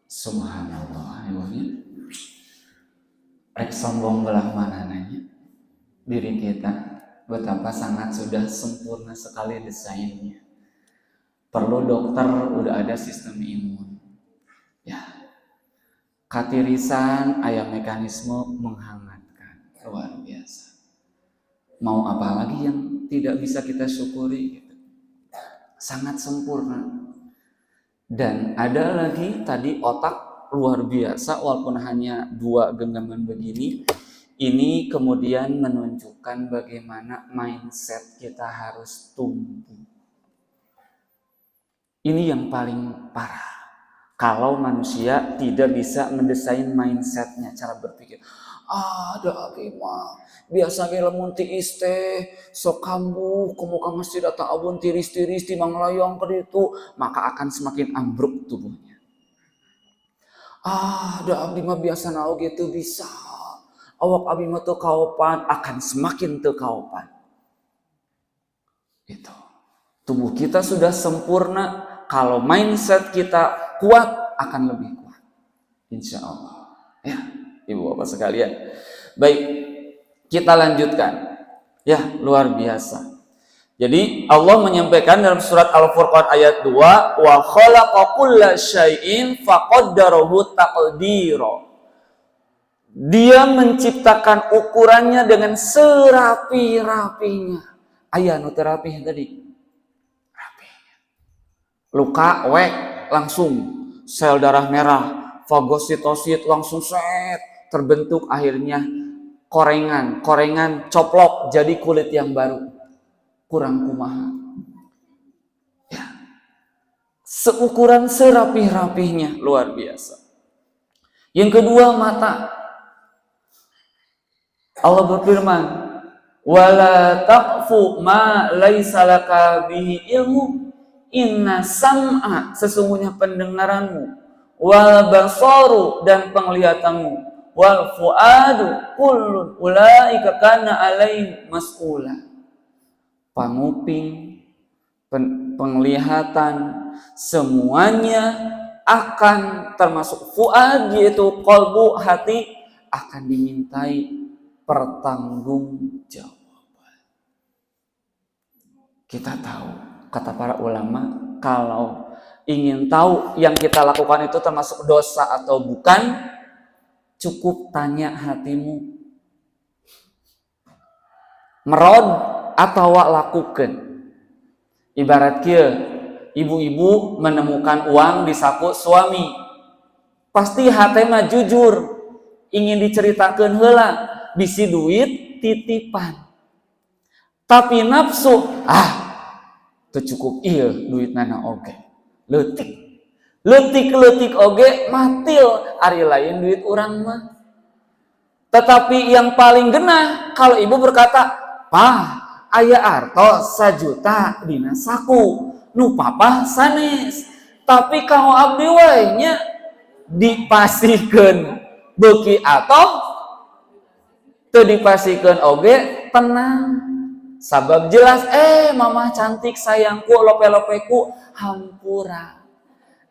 Subhanallah, ibunya. Rek sombong belah mana nanya diri kita, betapa sangat sudah sempurna sekali desainnya. Perlu dokter, udah ada sistem imun. Ya, katirisan ayam mekanisme menghangatkan, luar biasa. Mau apa lagi yang tidak bisa kita syukuri? Gitu. Sangat sempurna. Dan ada lagi tadi otak luar biasa, walaupun hanya 2 genggaman begini. Ini kemudian menunjukkan bagaimana mindset kita harus tumbuh. Ini yang paling parah. Kalau manusia tidak bisa mendesain mindsetnya, cara berpikir. Ada mah biasa ge lamun tiis teh sok kambuh kemuka masjid datang abun tiris-tiris timang layong ke ditu, maka akan semakin ambruk tubuhnya. Ada abdi mah biasa naoge teu bisa. Awak abdi mah teu kaopan, akan semakin teu kaopan. Itu. Tubuh kita sudah sempurna, kalau mindset kita kuat akan lebih kuat. Insya Allah. Ya. Ibu bapak sekalian, baik, kita lanjutkan. Ya, luar biasa. Jadi Allah menyampaikan dalam surat Al-Furqan ayat 2, wa khalaqa kulla syai'in faqaddarahu taqdira. Dia menciptakan ukurannya dengan serapi-rapinya. Aya nu teu rapih tadi. Rapinya. Luka wek langsung sel darah merah, fagositosit langsung terbentuk, akhirnya korengan coplok jadi kulit yang baru. Kurang kumaha. Ya. Seukuran serapih-rapihnya, luar biasa. Yang kedua, mata. Allah berfirman, wala taqfu ma laisa laka bihi ilmu, inna sam'a, sesungguhnya pendengaranmu, wal basaru, dan penglihatanmu, wal fuadu kullun ulaika kana alaihi mas'ula. Panguping, penglihatan, semuanya akan termasuk fuad, yaitu kolbu, hati, akan dimintai pertanggungjawaban. Kita tahu, kata para ulama, kalau ingin tahu yang kita lakukan itu termasuk dosa atau bukan, cukup tanya hatimu. Merod atau lakukan. Ibarat kieu, ibu-ibu menemukan uang di saku suami. Pasti hati mah jujur, ingin diceritakan heula, bisi duit titipan. Tapi nafsu, teu cukup ieu duit nana oge. Leutik oge matil, ari lain duit urang mah. Tetapi yang paling genah kalau ibu berkata, "Pah, aya artos 1 juta dina saku, nu papa sanes, tapi kau abdi wae nya dipasikeun beuki atoh teu dipasikeun oge tenang." Sabab jelas, mama cantik sayangku, lope-lopeku hampura.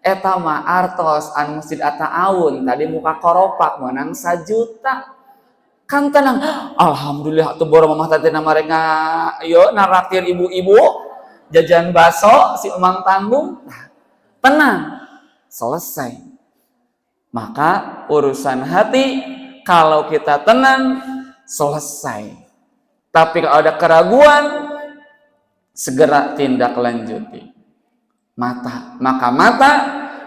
Eta mah artos anu masjid Ata'awun tadi muka koropak menang 1 juta. Kan tenang, alhamdulillah tuh boro mamah tadi namareka yo naraktir ibu-ibu jajan baso si emang tanggung. Tenang, selesai. Maka urusan hati kalau kita tenang selesai. Tapi kalau ada keraguan, segera tindak lanjuti. Maka mata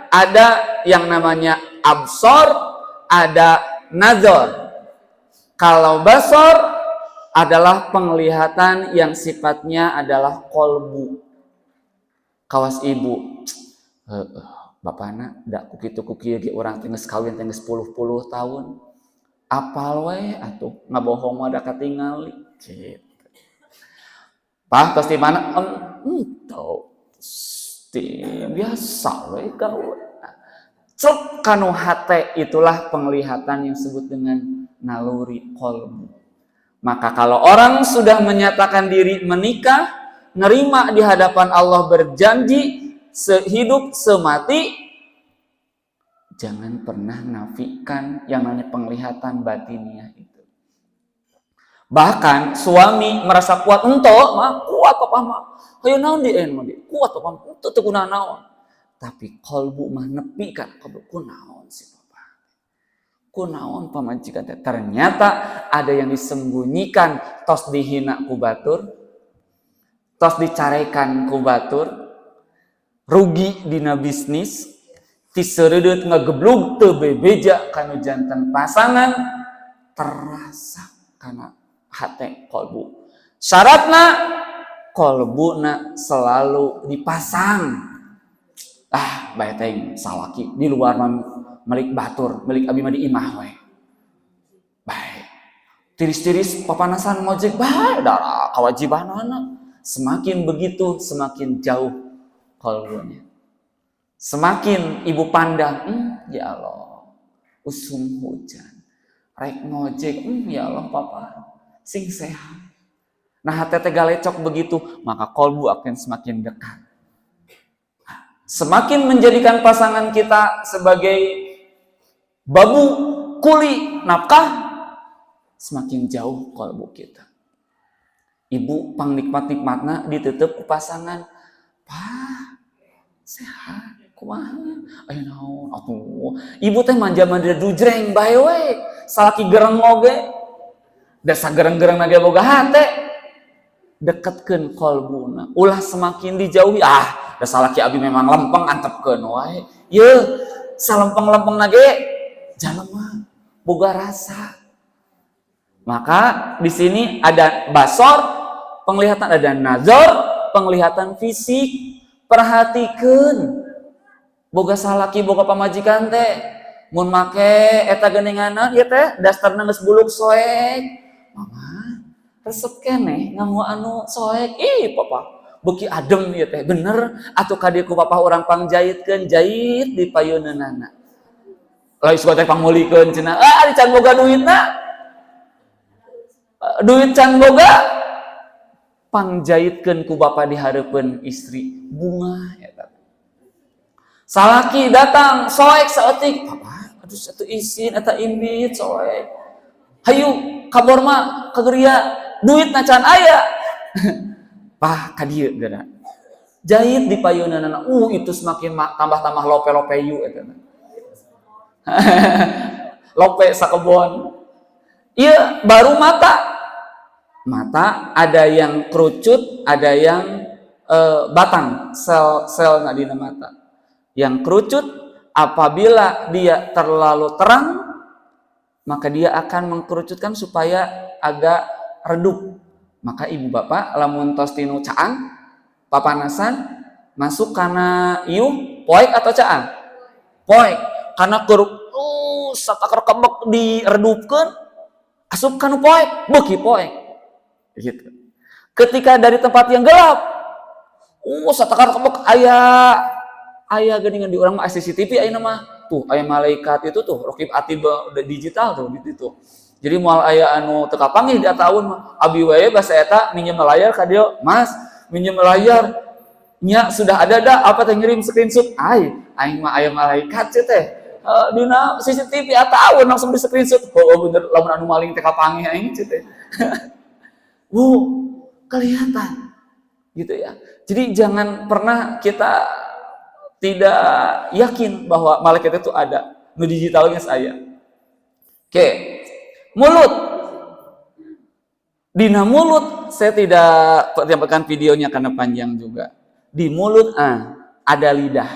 ada yang namanya absor, ada nazar. Kalau basor adalah penglihatan yang sifatnya adalah kolbu. Kawas ibu, bapana dak kukitu-kukieu ge urang teh geus kawin teh geus 10 tahun. Apal we atuh, ngabohong mah da katingali. Gitu. Pah tos di mana? Teu. Biasa we gaul. Cuk kanu hate, itulah penglihatan yang disebut dengan naluri kolbu. Maka kalau orang sudah menyatakan diri menikah, nerima di hadapan Allah berjanji sehidup semati, jangan pernah nafikan yang namanya penglihatan batiniah itu. Bahkan suami merasa kuat, mah kuat apa mah, hayu naon di mah kuat apa mah, teu kunaon naon. Tapi kolbu mah nepi kan, kolbu kunaon sih papa, kunaon pamajikan teh. Ternyata ada yang disembunyikan, tos dihina ku batur, tos dicarekan ku batur, rugi dina bisnis, ti seureudeut ngageblug teu bebeja kanu janten pasangan, terasa kana hate kolbu. Syaratna kolbuna selalu dipasang. Bae teh salaki di luar melik batur, melik abi mah di imah we. Bae. Tiris-tiris papanasan ngojek bae da kawajibanana. Semakin begitu semakin jauh kolbunya. Semakin ibu pandang, ya Allah, usum hujan. Rek ngojek, ya Allah papa, sing sehat. Nah hati teh galecok begitu, maka kolbu akan semakin dekat. Semakin menjadikan pasangan kita sebagai babu, kuli, nafkah, semakin jauh kolbu kita. Ibu pangnikmat-nikmatna ditutup ke pasangan. Pak, sehat, kumaha? Ayo naon, atuh. Ibu teh manja-manja dujreng bae we. Salaki gereng oge. Da sagereng-gereng nage boga hate. Deketkeun kolbuna. Ulah semakin dijauhi, da salaki abi memang lempeng antepkeun wae. Yeuh, salempeng-lempeng nage jalema boga rasa. Maka di sini ada basor, penglihatan, ada nazar, penglihatan fisik. Perhatikeun. Boga salaki boga pamajikan teh mun make eta geuninganan ieu teh dastarna geus buluk soek. Mama, resep keneh nganggo anu soek. Papa, beuki adem ieu teh. Bener atuh kadieu ku papa urang pangjahitkeun, jahit di payeuneunana. Lain suka teh pangmulikeun cenah. Ari can boga duitna. Duit can boga pangjahitkeun ku bapa di hareupeun istri bunga eta. Salaki datang, soek saeutik. Papa, aduh satu izin eta imbit soek. Hayu kabor mah kageria duit na can aya. Pah ka dieu geura. Jahit di payunanana. Itu semakin tambah-tambah lope-lope yu eta. Lope sakebon. Iya, baru mata. Mata ada yang kerucut, ada yang batang, sel dina mata. Yang kerucut apabila dia terlalu terang, maka dia akan mengkerucutkan supaya agak redup. Maka ibu bapak lamun tos tinu caang papanasan masuk kana ieu poek atau caang? Poek. Karena satakar kebek diredupkeun asup kana poek, beuki poek. Gitu. Ketika dari tempat yang gelap, satakar kebek aya geuningan di urang mah CCTV ayeuna mah. Tuh aya malaikat itu tuh rokib atid digital tuh gitu. Jadi moal aya anu teu kapanggih di ataun mah abi wae basa eta minjem layar ka dieu, Mas, minjem layar. Nya sudah ada apa teh ngirim screenshot. Aing mah aya malaikat teh. Dina CCTV ataun langsung di screenshot. Oh bener lamun anu maling teh kapanggih aing teh. Kelihatan. Gitu ya. Jadi jangan pernah kita tidak yakin bahwa malaikat itu ada. Nu digitalnya saya. Oke. Mulut. Dina mulut saya tidak perlihatkan videonya karena panjang juga. Di mulut ada lidah.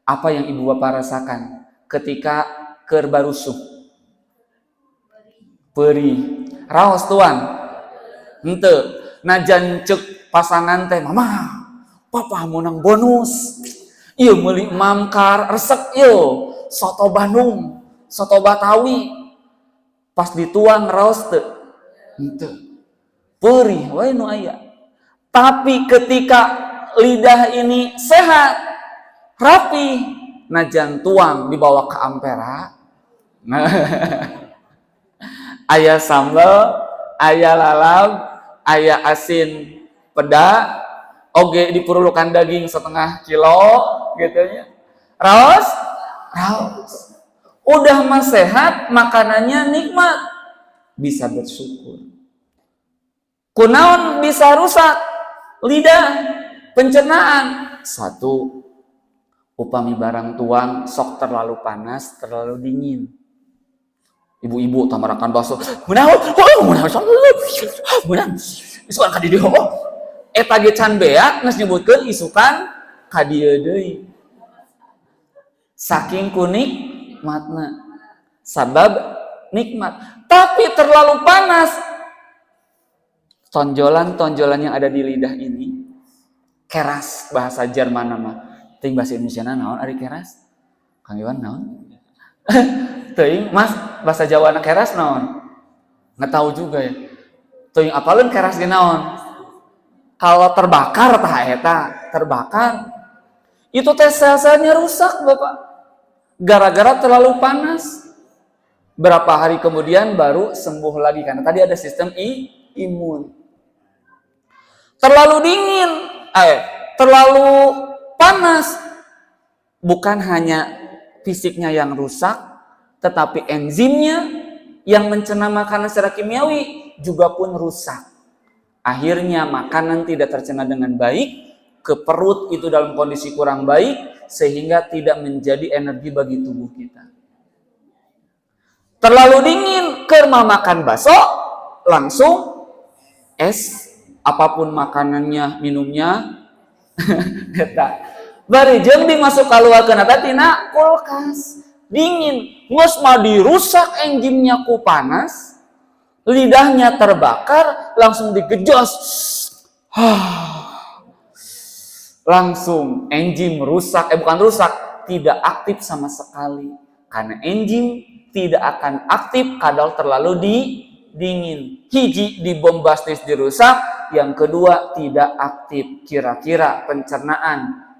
Apa yang ibu bapak rasakan ketika keur barusuh? Perih. Raos tuan. Henteu. Najan cek pasangan teh, mama, papa menang bonus. Ieu meuli mamkar resep ieu, soto Bandung, soto Batawi. Pas dituang raos teu. Henteu. Perih wae nu aya. Tapi ketika lidah ini sehat, rapi, najan tuang dibawa ke ampera. Aya sambal, aya lalap, aya asin peda, oge diperlukan daging 1/2 kilo gitu ya. Raos. Udah mah sehat, makanannya nikmat. Bisa bersyukur. Kunaon bisa rusak? Lidah, pencernaan. 1, upami barang tuang sok terlalu panas, terlalu dingin. Ibu-ibu tamarakan bakso. Munaon? Isukan ka dieu. Eta ge can beak geus nyebutkeun isukan ka dieu deui. Saking kunikmatna. Sabab nikmat. Tapi terlalu panas. Tonjolan-tonjolan yang ada di lidah ini keras bahasa Jerman nama. Ting bahasa Indonesia naon ari keras? Kang Iwan naon? Teuing Mas bahasa Jawa na keras naon? Nggak tahu juga ya. Teuing apaleun keras ge naon? Kalau terbakar tah eta, terbakar. Itu teh sel-selnya rusak, Bapak. Gara-gara terlalu panas. Berapa hari kemudian baru sembuh lagi karena tadi ada sistem imun. Terlalu dingin, terlalu panas, bukan hanya fisiknya yang rusak, tetapi enzimnya yang mencerna makanan secara kimiawi juga pun rusak. Akhirnya makanan tidak tercerna dengan baik, ke perut itu dalam kondisi kurang baik, sehingga tidak menjadi energi bagi tubuh kita. Terlalu dingin, keur makan bakso, langsung es, apapun makanannya, minumnya, bari jeung dimasuk kaluarkeun eta tina kulkas. Dingin, geus mah dirusak enzimnya ku panas, lidahnya terbakar, langsung digejos. Langsung enzim rusak, bukan rusak, tidak aktif sama sekali. Karena enzim tidak akan aktif kadal terlalu dingin. Hiji dibombastis dirusak, yang kedua tidak aktif. Kira-kira pencernaan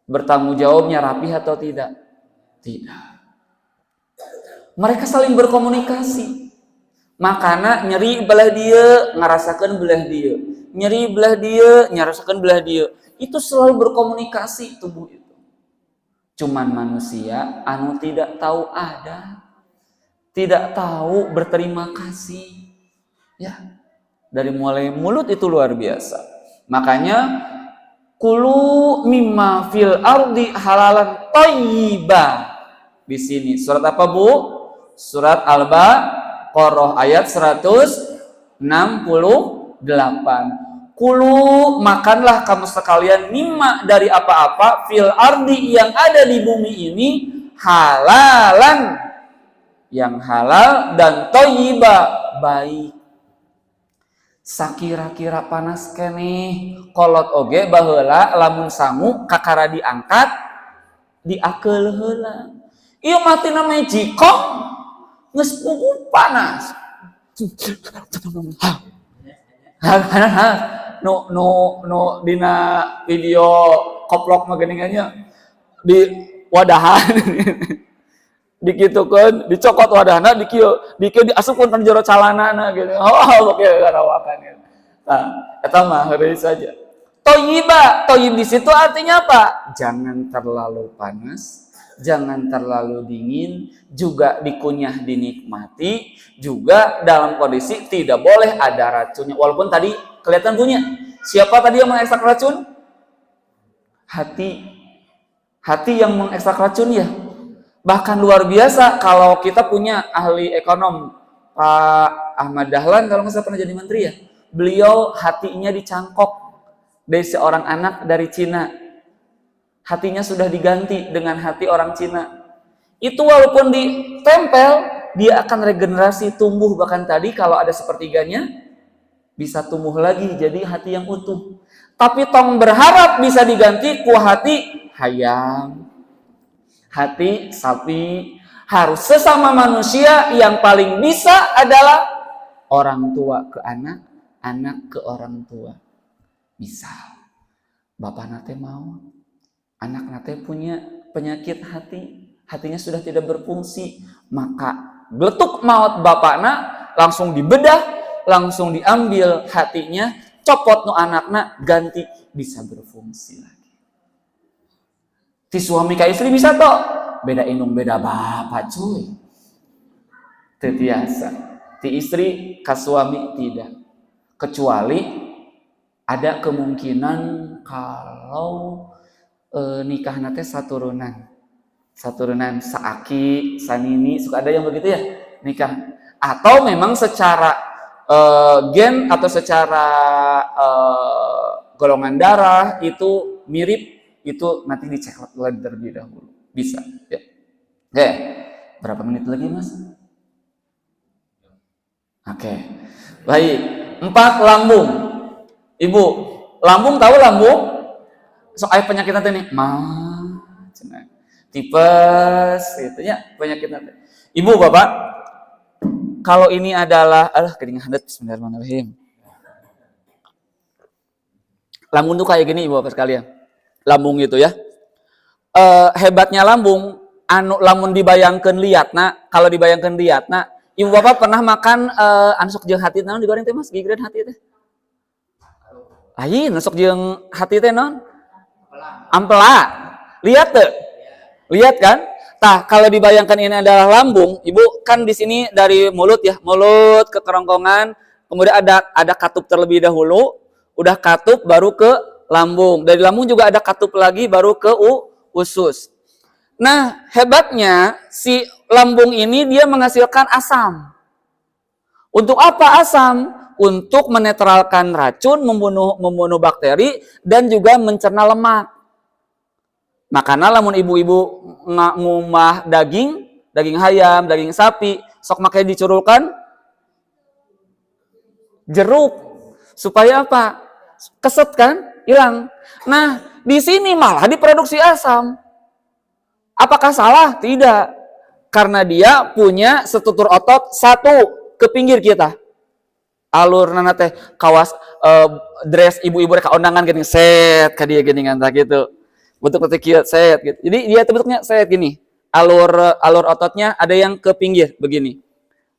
bertanggung jawabnya rapi atau tidak? Tidak. Mereka saling berkomunikasi. Makana nyeri belah dia, ngarasakeun belah dia. Nyeri belah dia, ngarasakeun belah dia. Itu selalu berkomunikasi tubuh itu. Cuman manusia anu tidak tahu ada, tidak tahu berterima kasih. Ya, dari mulai mulut itu luar biasa. Makanya kulu mimma fil ardi halalan thayyiba. Di sini surat apa, Bu? Surat Al-Baqarah ayat 168. Kulu, makanlah kamu sekalian, mimma dari apa-apa, fil ardi yang ada di bumi ini, halalan yang halal, dan thayyiba baik. Sakira-kira panas keneh kolot oge baheula lamun sangu kakara diangkat diakeul heula. Ieu mati namanya jikong geus puguh panas. No dina video koplok mah geuningannya di wadahan dikitukeun dicokot wadahna dikieu diasupkeun ka jero calanana gitu. Oh oke garawakan gitu. Nah, eta mah heureui saja. Thayyib di situ artinya apa? Jangan terlalu panas, jangan terlalu dingin, juga dikunyah dinikmati, juga dalam kondisi tidak boleh ada racunnya. Walaupun tadi kelihatan punya. Siapa tadi yang mengekstrak racun? Hati yang mengekstrak racun ya. Bahkan luar biasa kalau kita punya ahli ekonom Pak Ahmad Dahlan kalau nggak salah pernah jadi menteri ya. Beliau hatinya dicangkok dari seorang anak dari Cina. Hatinya sudah diganti dengan hati orang Cina. Itu walaupun ditempel, dia akan regenerasi tumbuh, bahkan tadi kalau ada sepertiganya bisa tumbuh lagi jadi hati yang utuh. Tapi tong berharap bisa diganti ku hati hayam, hati sapi. Harus sesama manusia, yang paling bisa adalah orang tua ke anak, anak ke orang tua. Misal bapak nate mau, anak nate punya penyakit hati, hatinya sudah tidak berfungsi, maka geletuk maut bapakna langsung dibedah, langsung diambil hatinya, copot nu anakna, ganti bisa berfungsi lagi. Ti suami ka istri bisa toh beda indung beda bapak cuy, tetiasa. Ti istri ka suami tidak, kecuali ada kemungkinan kalau nikah nate saturunan saaki sanini, suka ada yang begitu ya nikah, atau memang secara gen atau secara golongan darah itu mirip, itu nanti dicek lagi terlebih dahulu, bisa ya. Oke, berapa menit lagi mas? Oke, baik. 4, lambung. Ibu, lambung tahu lambung? Sok aya penyakit nanti nih, tipes, gitu ya penyakit nanti. Ibu, bapak, kalau ini adalah, keringat hadat, bismillahirrahmanirrahim. Lambung tuh kayak gini, ibu bapak sekalian. Lambung itu ya. Hebatnya lambung, lamun dibayangkan liatna, kalau dibayangkan liatna, ibu bapak pernah makan ansok jeung hati naon digoreng teh mas, gigreun hati teh. Lain ansok jeung hati teh naon? Ampela. Lihat tuh. Lihat kan? Tah, kalau dibayangkan ini adalah lambung, ibu kan di sini dari mulut ya, mulut ke kerongkongan, kemudian ada katup terlebih dahulu, udah katup baru ke lambung. Dari lambung juga ada katup lagi baru ke usus. Nah, hebatnya si lambung ini dia menghasilkan asam. Untuk apa asam? Untuk menetralkan racun, membunuh bakteri, dan juga mencerna lemak. Makanya lamun ibu-ibu ngumah daging ayam, daging sapi, sok makai dicurulkan jeruk. Supaya apa? Keset kan? Hilang. Nah, di sini malah diproduksi asam. Apakah salah? Tidak. Karena dia punya struktur otot satu ke pinggir kita. Alur nana teh kawas dress ibu-ibu rek undangan gini set ka dia gini ngantah gitu. Bentuk teh kieu set gitu. Jadi dia bentuknya set gini. Alur ototnya ada yang ke pinggir begini.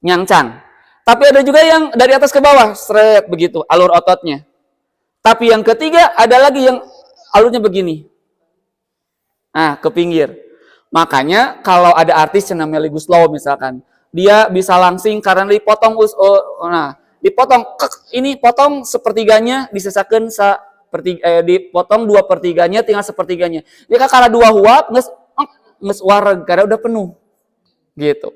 Nyangcang. Tapi ada juga yang dari atas ke bawah seret begitu alur ototnya. Tapi yang ketiga ada lagi yang alurnya begini. Nah, ke pinggir. Makanya kalau ada artis yang namanya Melly Goeslaw misalkan, dia bisa langsing karena dipotong dipotong ini potong sepertiganya disesakeun dipotong 2/3-nya tinggal sepertiganya. Jika karena 2 huap geus wareg karena udah penuh. Gitu.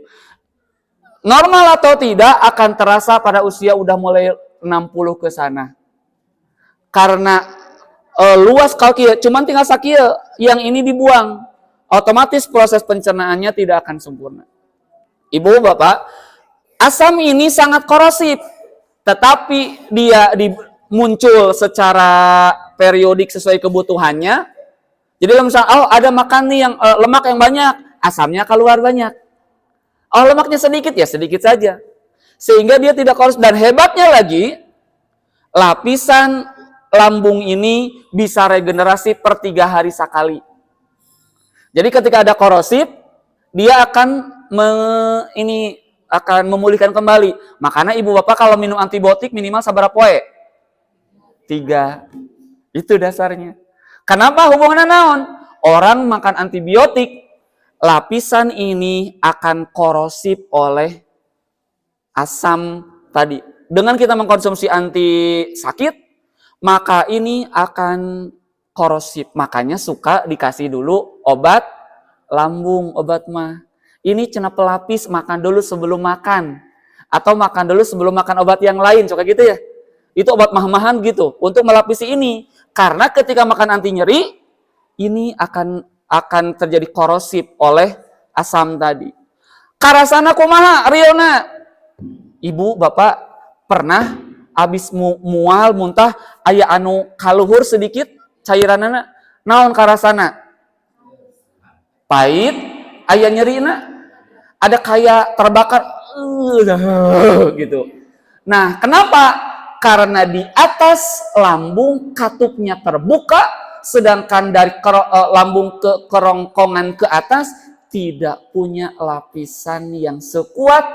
Normal atau tidak akan terasa pada usia udah mulai 60 ke sana. Karena luas kalau kieu, cuman tinggal sakieu, yang ini dibuang. Otomatis proses pencernaannya tidak akan sempurna. Ibu, Bapak, asam ini sangat korosif, tetapi dia muncul secara periodik sesuai kebutuhannya. Jadi misalnya, ada makan nih yang lemak yang banyak, asamnya keluar banyak. Lemaknya sedikit, ya sedikit saja. Sehingga dia tidak korosif. Dan hebatnya lagi, lapisan lambung ini bisa regenerasi per 3 hari sekali. Jadi ketika ada korosif, dia akan memulihkan kembali. Makanya ibu bapak kalau minum antibiotik minimal sabaraha poe? 3. Itu dasarnya. Kenapa hubungannya naon? Orang makan antibiotik, lapisan ini akan korosif oleh asam tadi. Dengan kita mengkonsumsi anti sakit, maka ini akan korosif. Makanya suka dikasih dulu obat lambung, obat mah. Ini cenah pelapis, makan dulu sebelum makan. Atau makan dulu sebelum makan obat yang lain, suka gitu ya. Itu obat mah-mahan gitu, untuk melapisi ini. Karena ketika makan anti nyeri, ini akan terjadi korosif oleh asam tadi. Karasana kumaha riona? Ibu, bapak pernah abis mual, muntah, aya anu kaluhur sedikit cairanana, naon karasana? Pahit, aya nyerina, ada kayak terbakar, gitu. Nah, kenapa? Karena di atas lambung katupnya terbuka, sedangkan dari lambung ke kerongkongan ke atas tidak punya lapisan yang sekuat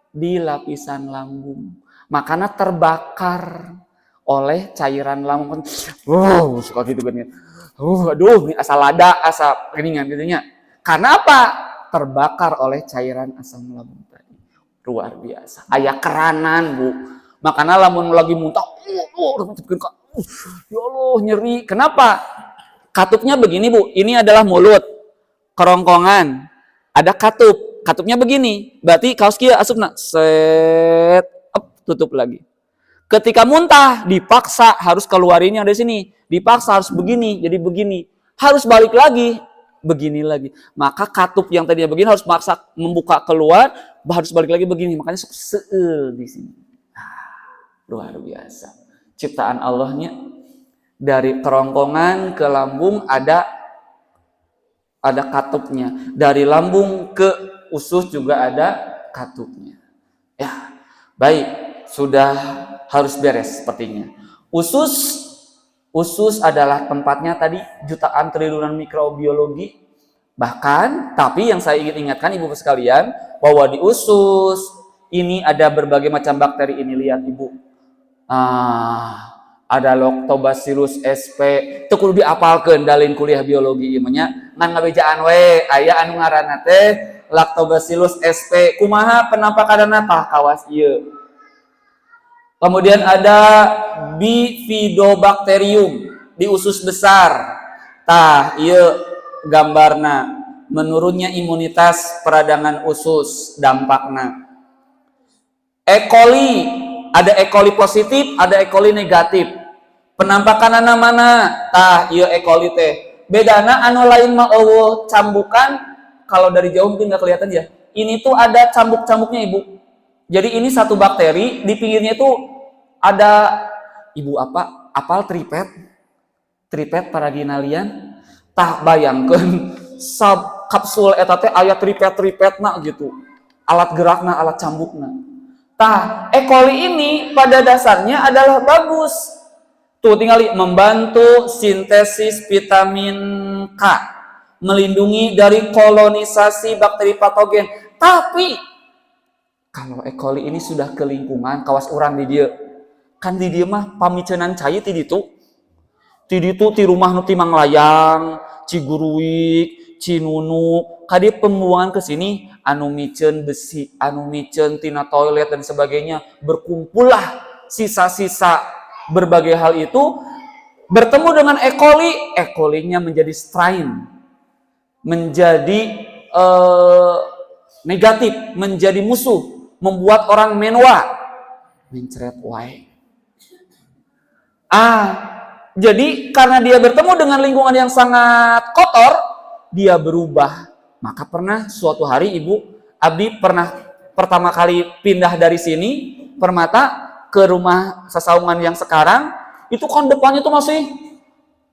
di lapisan lambung. Makanya terbakar oleh cairan lambung. Wow, suka gitu kan ya. Aduh, ini asal lada, asal keningan gitu nya. Karena apa? Terbakar oleh cairan asam lambung tadi. Luar biasa. Aya keranan, Bu. Makanya lamun lagi muntah, ya Allah, nyeri. Kenapa? Katupnya begini, Bu. Ini adalah mulut, kerongkongan. Ada katup. Katupnya begini. Berarti kaos kieu asupna set, tutup lagi. Ketika muntah, dipaksa harus keluarinnya dari sini. Dipaksa harus begini, jadi begini. Harus balik lagi, begini lagi. Maka katup yang tadinya begini harus maksa membuka keluar, harus balik lagi begini. Makanya seueul di sini. Luar biasa. Ciptaan Allahnya dari kerongkongan ke lambung ada katupnya. Dari lambung ke usus juga ada katupnya. Ya, baik, sudah harus beres sepertinya. Usus adalah tempatnya tadi jutaan triliunan mikrobiologi. Bahkan, tapi yang saya ingin ingatkan Ibu sekalian, bahwa di usus ini ada berbagai macam bakteri ini. Lihat Ibu. Ada Lactobacillus sp. Itu kudu diapalkeun dalin kuliah biologi ieu nya. Ngan ngabejaan we, aya anu ngaranna teh Lactobacillus sp. Kumaha penampakanna tah kawas ieu. Kemudian ada Bifidobacterium di usus besar. Tah ieu gambarna, menurunnya imunitas peradangan usus dampakna. E. coli, ada E. coli positif, ada E. coli negatif. Penampakanana mana? Tah ieu E. coli teh. Bedana anu lain mah eueuh cambukan, kalau dari jauh mungkin nggak kelihatan ya. Ini tuh ada cambuk-cambuknya Ibu. Jadi ini satu bakteri, di pinggirnya itu ada Ibu apa? Apal tripet? Tripet paraginalian? Tah bayangkeun sab kapsul eta teh aya tripet-tripetna gitu. Alat gerakna, alat cambukna. Tah, E. coli ini pada dasarnya adalah bagus. Tuh tinggal membantu sintesis vitamin K, melindungi dari kolonisasi bakteri patogen. Tapi kalau E. coli ini sudah ke lingkungan, kawas urang di dieu. Kan di dieu mah pamicenan cai ti ditu. Ti ditu ti rumah nu ti Manglayang, Ciguruik, cinunu, kadi pembuangan ke sini, anu micen besi, anu micen tina toilet dan sebagainya, berkumpullah sisa-sisa berbagai hal itu, bertemu dengan E. coli, E. coli-nya menjadi strain, menjadi negatif, menjadi musuh, membuat orang menwa, mencret wae. Jadi karena dia bertemu dengan lingkungan yang sangat kotor, dia berubah. Maka pernah suatu hari Abdi pernah pertama kali pindah dari sini, Permata, ke rumah sasaungan yang sekarang, itu kan depannya tuh masih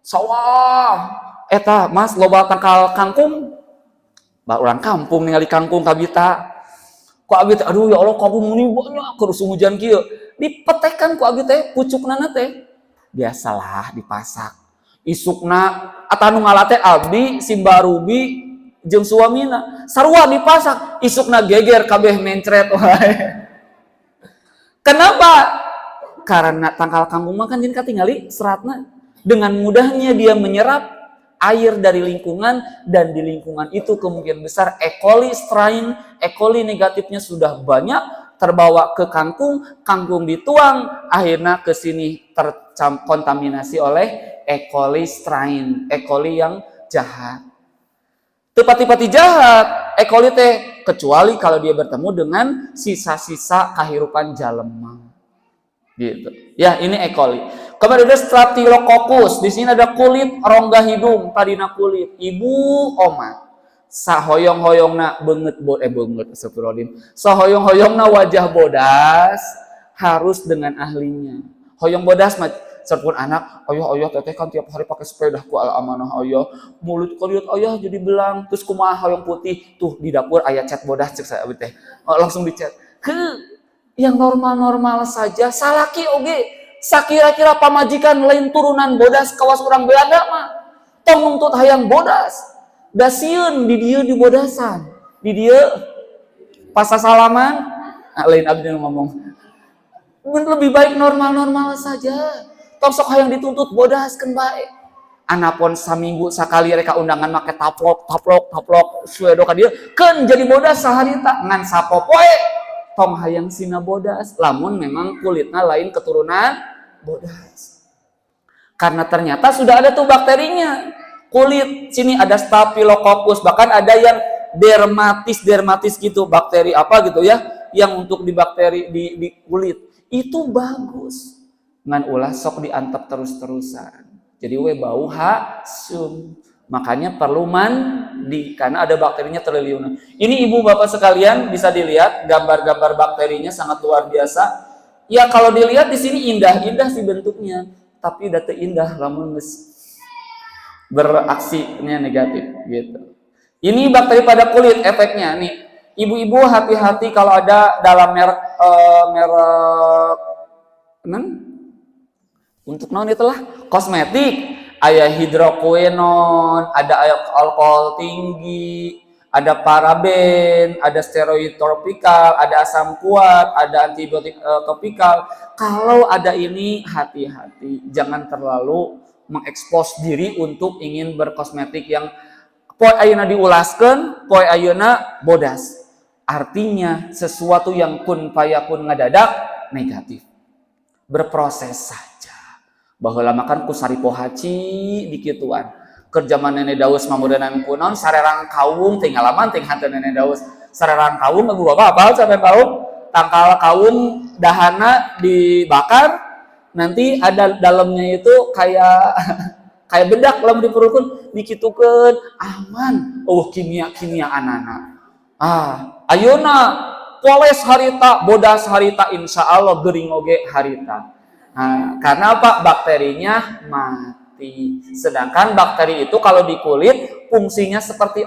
sawah. Eta, Mas, loba tangkal kangkung. Orang kampung ningali kangkung kabita. Ku Abdi teh, aduh ya Allah, kangkung muni banyak keur hujan kieu. Dipetekan ku Abdi teh pucukna teh. Biasalah dipasak. Isukna atanu ngalate Abdi, Simba Ruby, jeung suamina. Sarua dipasak, isukna geger kabeh mencret wae. Kenapa? Karena tangkal kangkung mah kan jadi katingali seratna. Dengan mudahnya dia menyerap air dari lingkungan, dan di lingkungan itu kemungkinan besar E. coli strain, E. coli negatifnya sudah banyak, terbawa ke kangkung, kangkung dituang, akhirnya ke sini terkontaminasi oleh E. coli strain, E. coli yang jahat. Tepati-pati jahat E. coli teh, kecuali kalau dia bertemu dengan sisa-sisa kehidupan jalema. Gitu. Ya, ini E. coli. Kemudian ada Staphylococcus. Di sini ada kulit rongga hidung, tadina kulit. Ibu oma. Sahoyong-hoyongna sahoyong-hoyongna wajah bodas harus dengan ahlinya. Hoyong bodas mah serpun anak, ayah teteh kan tiap hari pakai sepeda ku ala amanah ayah, mulut kaliut ayah jadi belang, terus kumaha hoyong putih tuh di dapur aya cat bodas cek saya teh. Langsung dicat. Yang normal-normal saja, salaki oge. Sakira-kira pamajikan lain turunan bodas kawas urang Belanda mah. Tong nuntut hayang bodas. Dasieun di dieu di bodasan. Di dieu pas salaman, lain abdi ngomong. Lebih baik normal-normal saja. Tong sok hayang dituntut bodaskeun bae. Anapun saminggu sakali reka undangan make taplok suedo ka dieu keun jadi bodas saharita ngan sapopoe. Tong hayang sina bodas, lamun memang kulitnya lain keturunan bodas. Karena ternyata sudah ada tuh bakterinya. Kulit sini ada Staphylococcus, bahkan ada yang dermatis gitu, bakteri apa gitu ya, yang untuk di bakteri di kulit. Itu bagus. Ngan ulah sok diantep terus-terusan. Jadi we bau hasum. Makanya perlu mandi karena ada bakterinya triliunan. Ini ibu bapak sekalian bisa dilihat gambar-gambar bakterinya sangat luar biasa. Ya kalau dilihat di sini indah sih bentuknya, tapi data indah lamun beraksinya negatif gitu. Ini bakteri pada kulit efeknya nih. Ibu-ibu hati-hati kalau ada dalam merek untuk naon itulah kosmetik. Ada hidroquinone, ada alkohol tinggi, ada paraben, ada steroid topikal, ada asam kuat, ada antibiotik topikal. Kalau ada ini hati-hati, jangan terlalu mengekspos diri untuk ingin berkosmetik yang poe ayeuna diulaskeun, poe ayeuna bodas. Artinya sesuatu yang kun payakun ngadadak negatif. Berproses saja. Baheula makan ku saripo haci dikituan. Keur zaman Nenek Daus mamudanan kunaon sarerang kaung teh ngalaman teh hantu Nenek Daus. Sarerang kaung lagu bapak apal sampai kaung tangkal kaung dahana dibakar nanti ada dalamnya itu kayak bedak lamun diperutkeun dikitukeun aman. Kimia anana. Ayeuna poles harita, bodas harita, insyaallah geuring oge harita. Karena apa? Bakterinya mati. Sedangkan bakteri itu kalau di kulit fungsinya seperti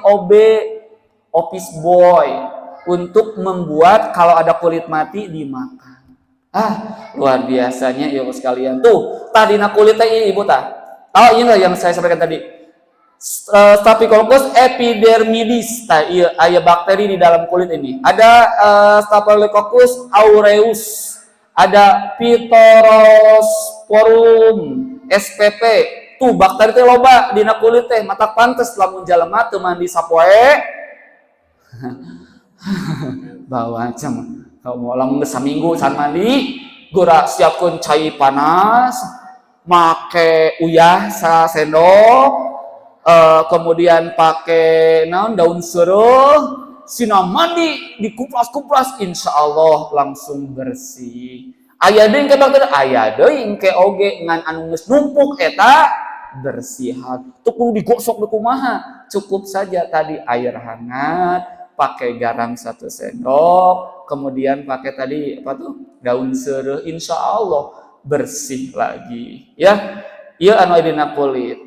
office boy untuk membuat kalau ada kulit mati dimakan. Luar biasanya ibu sekalian. Tuh, tadina kulit teh ibu tah. Tahu ini yang saya sampaikan tadi. Staphylococcus epidermidis. Aya bakteri di dalam kulit ini. Ada Staphylococcus aureus. Ada Phytosporum SPP, Itu bakteri teh loba dina kulit teh, mata pantes lamun jalema teu mandi sapoe. Bawa cem. Kalau lamun geus saminggu can mandi, geura siapkeun cai panas, make uyah sendok, kemudian pakai daun seruh, sina mandi dikuplas-kuplas, insya Allah langsung bersih. Aya deui engke bakteri, aya deui engke oge ngan anu geus numpuk eta bersihan. Teu kudu digosok di kumaha, cukup saja tadi air hangat, pakai garam 1 sendok, kemudian pakai tadi apa tuh daun seruh, insya Allah bersih lagi. Ya, ieu anu dina kulit.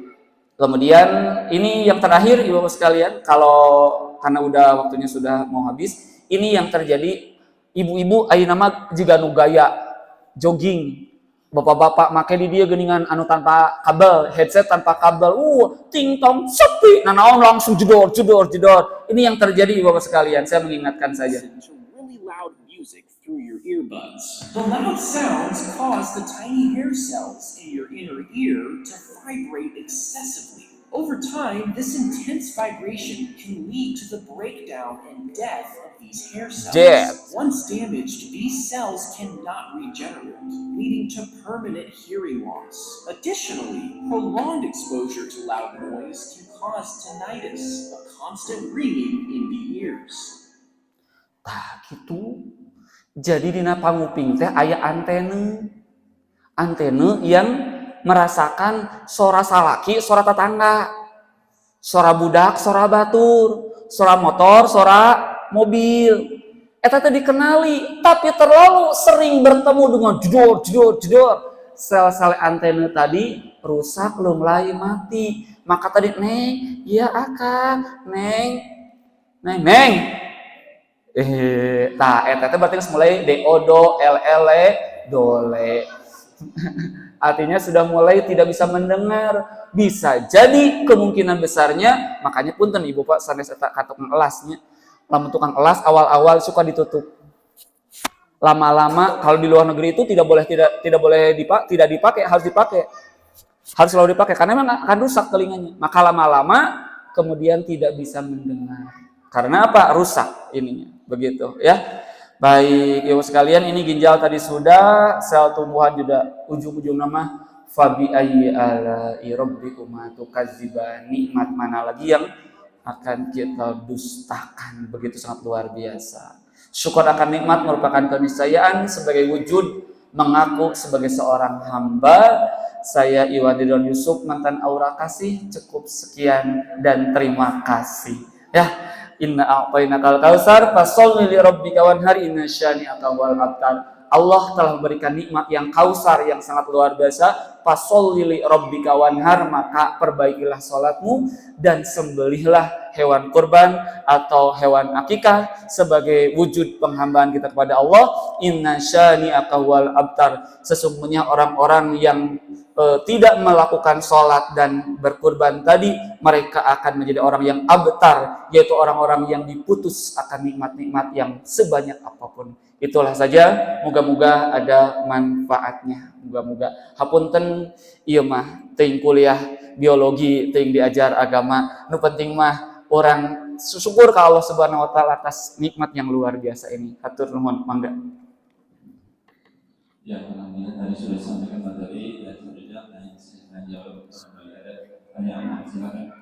Kemudian ini yang terakhir Ibu-ibu sekalian, kalau karena udah waktunya sudah mau habis, ini yang terjadi ibu-ibu ayeuna mah jiga nu gaya jogging. Bapak-bapak make di dia geningan anu tanpa kabel, headset tanpa kabel. Ting tong sepi. Nah, naon langsung jedor. Ini yang terjadi Ibu-ibu sekalian. Saya mengingatkan saja. Through your earbuds. The loud sounds cause the tiny hair cells in your inner ear to vibrate excessively. Over time, this intense vibration can lead to the breakdown and death of these hair cells. Once damaged, these cells cannot regenerate, leading to permanent hearing loss. Additionally, prolonged exposure to loud noise can cause tinnitus, a constant ringing in the ears. Gitu. Jadi dina panguping teh aya antena yang merasakan suara salaki, suara tetangga, suara budak, suara batur, suara motor, suara mobil. Eta teh dikenali, tapi terlalu sering bertemu dengan jedor. Sel-sel antena tadi rusak, mulai mati. Maka tadi, Neng, iya akang, Neng. Eta berarti mulai deodo, lele, dole. Artinya sudah mulai tidak bisa mendengar. Bisa jadi kemungkinan besarnya, makanya punten Ibu Pak sanes eta katok elasnya. Lamun tukang elas awal-awal suka ditutup. Lama-lama kalau di luar negeri itu tidak boleh dipakai, harus dipakai. Harus selalu dipakai karena memang akan rusak telinganya. Maka lama-lama kemudian tidak bisa mendengar. Karena apa? Rusak ininya. Begitu ya. Baik, Ibu sekalian, ini ginjal tadi sudah, sel tumbuhan juga ujung-ujung nama fabi ayyi ala'i rabbikuma tukadziban, nikmat mana lagi yang akan kita dustakan. Begitu sangat luar biasa. Syukur akan nikmat merupakan keniscayaan sebagai wujud mengaku sebagai seorang hamba. Saya Iwan Ridwan Yusuf, mantan Aura Kasih. Cukup sekian dan terima kasih. Ya. Inna a'tainakal kautsar fasholli li rabbika wanhar inna syani'aka wal abtar. Allah telah memberikan nikmat yang kausar yang sangat luar biasa. Fasholli li rabbika wanhar, maka perbaikilah salatmu dan sembelihlah hewan kurban atau hewan akikah sebagai wujud penghambaan kita kepada Allah. Inna syani'aka wal abtar. Sesungguhnya orang-orang yang tidak melakukan sholat dan berkurban tadi, mereka akan menjadi orang yang abtar, yaitu orang-orang yang diputus akan nikmat-nikmat yang sebanyak apapun. Itulah saja, moga-moga ada manfaatnya. Moga-moga hapunten ieu mah teuing kuliah biologi, teuing diajar agama. Nu penting mah orang syukur ka Allah Subhanahu wa taala atas nikmat yang luar biasa ini. Hatur nuhun, mangga. Ya, alhamdulillah tadi sudah disampaikan materi dan sebenarnya jawab pertanyaan. Silakan.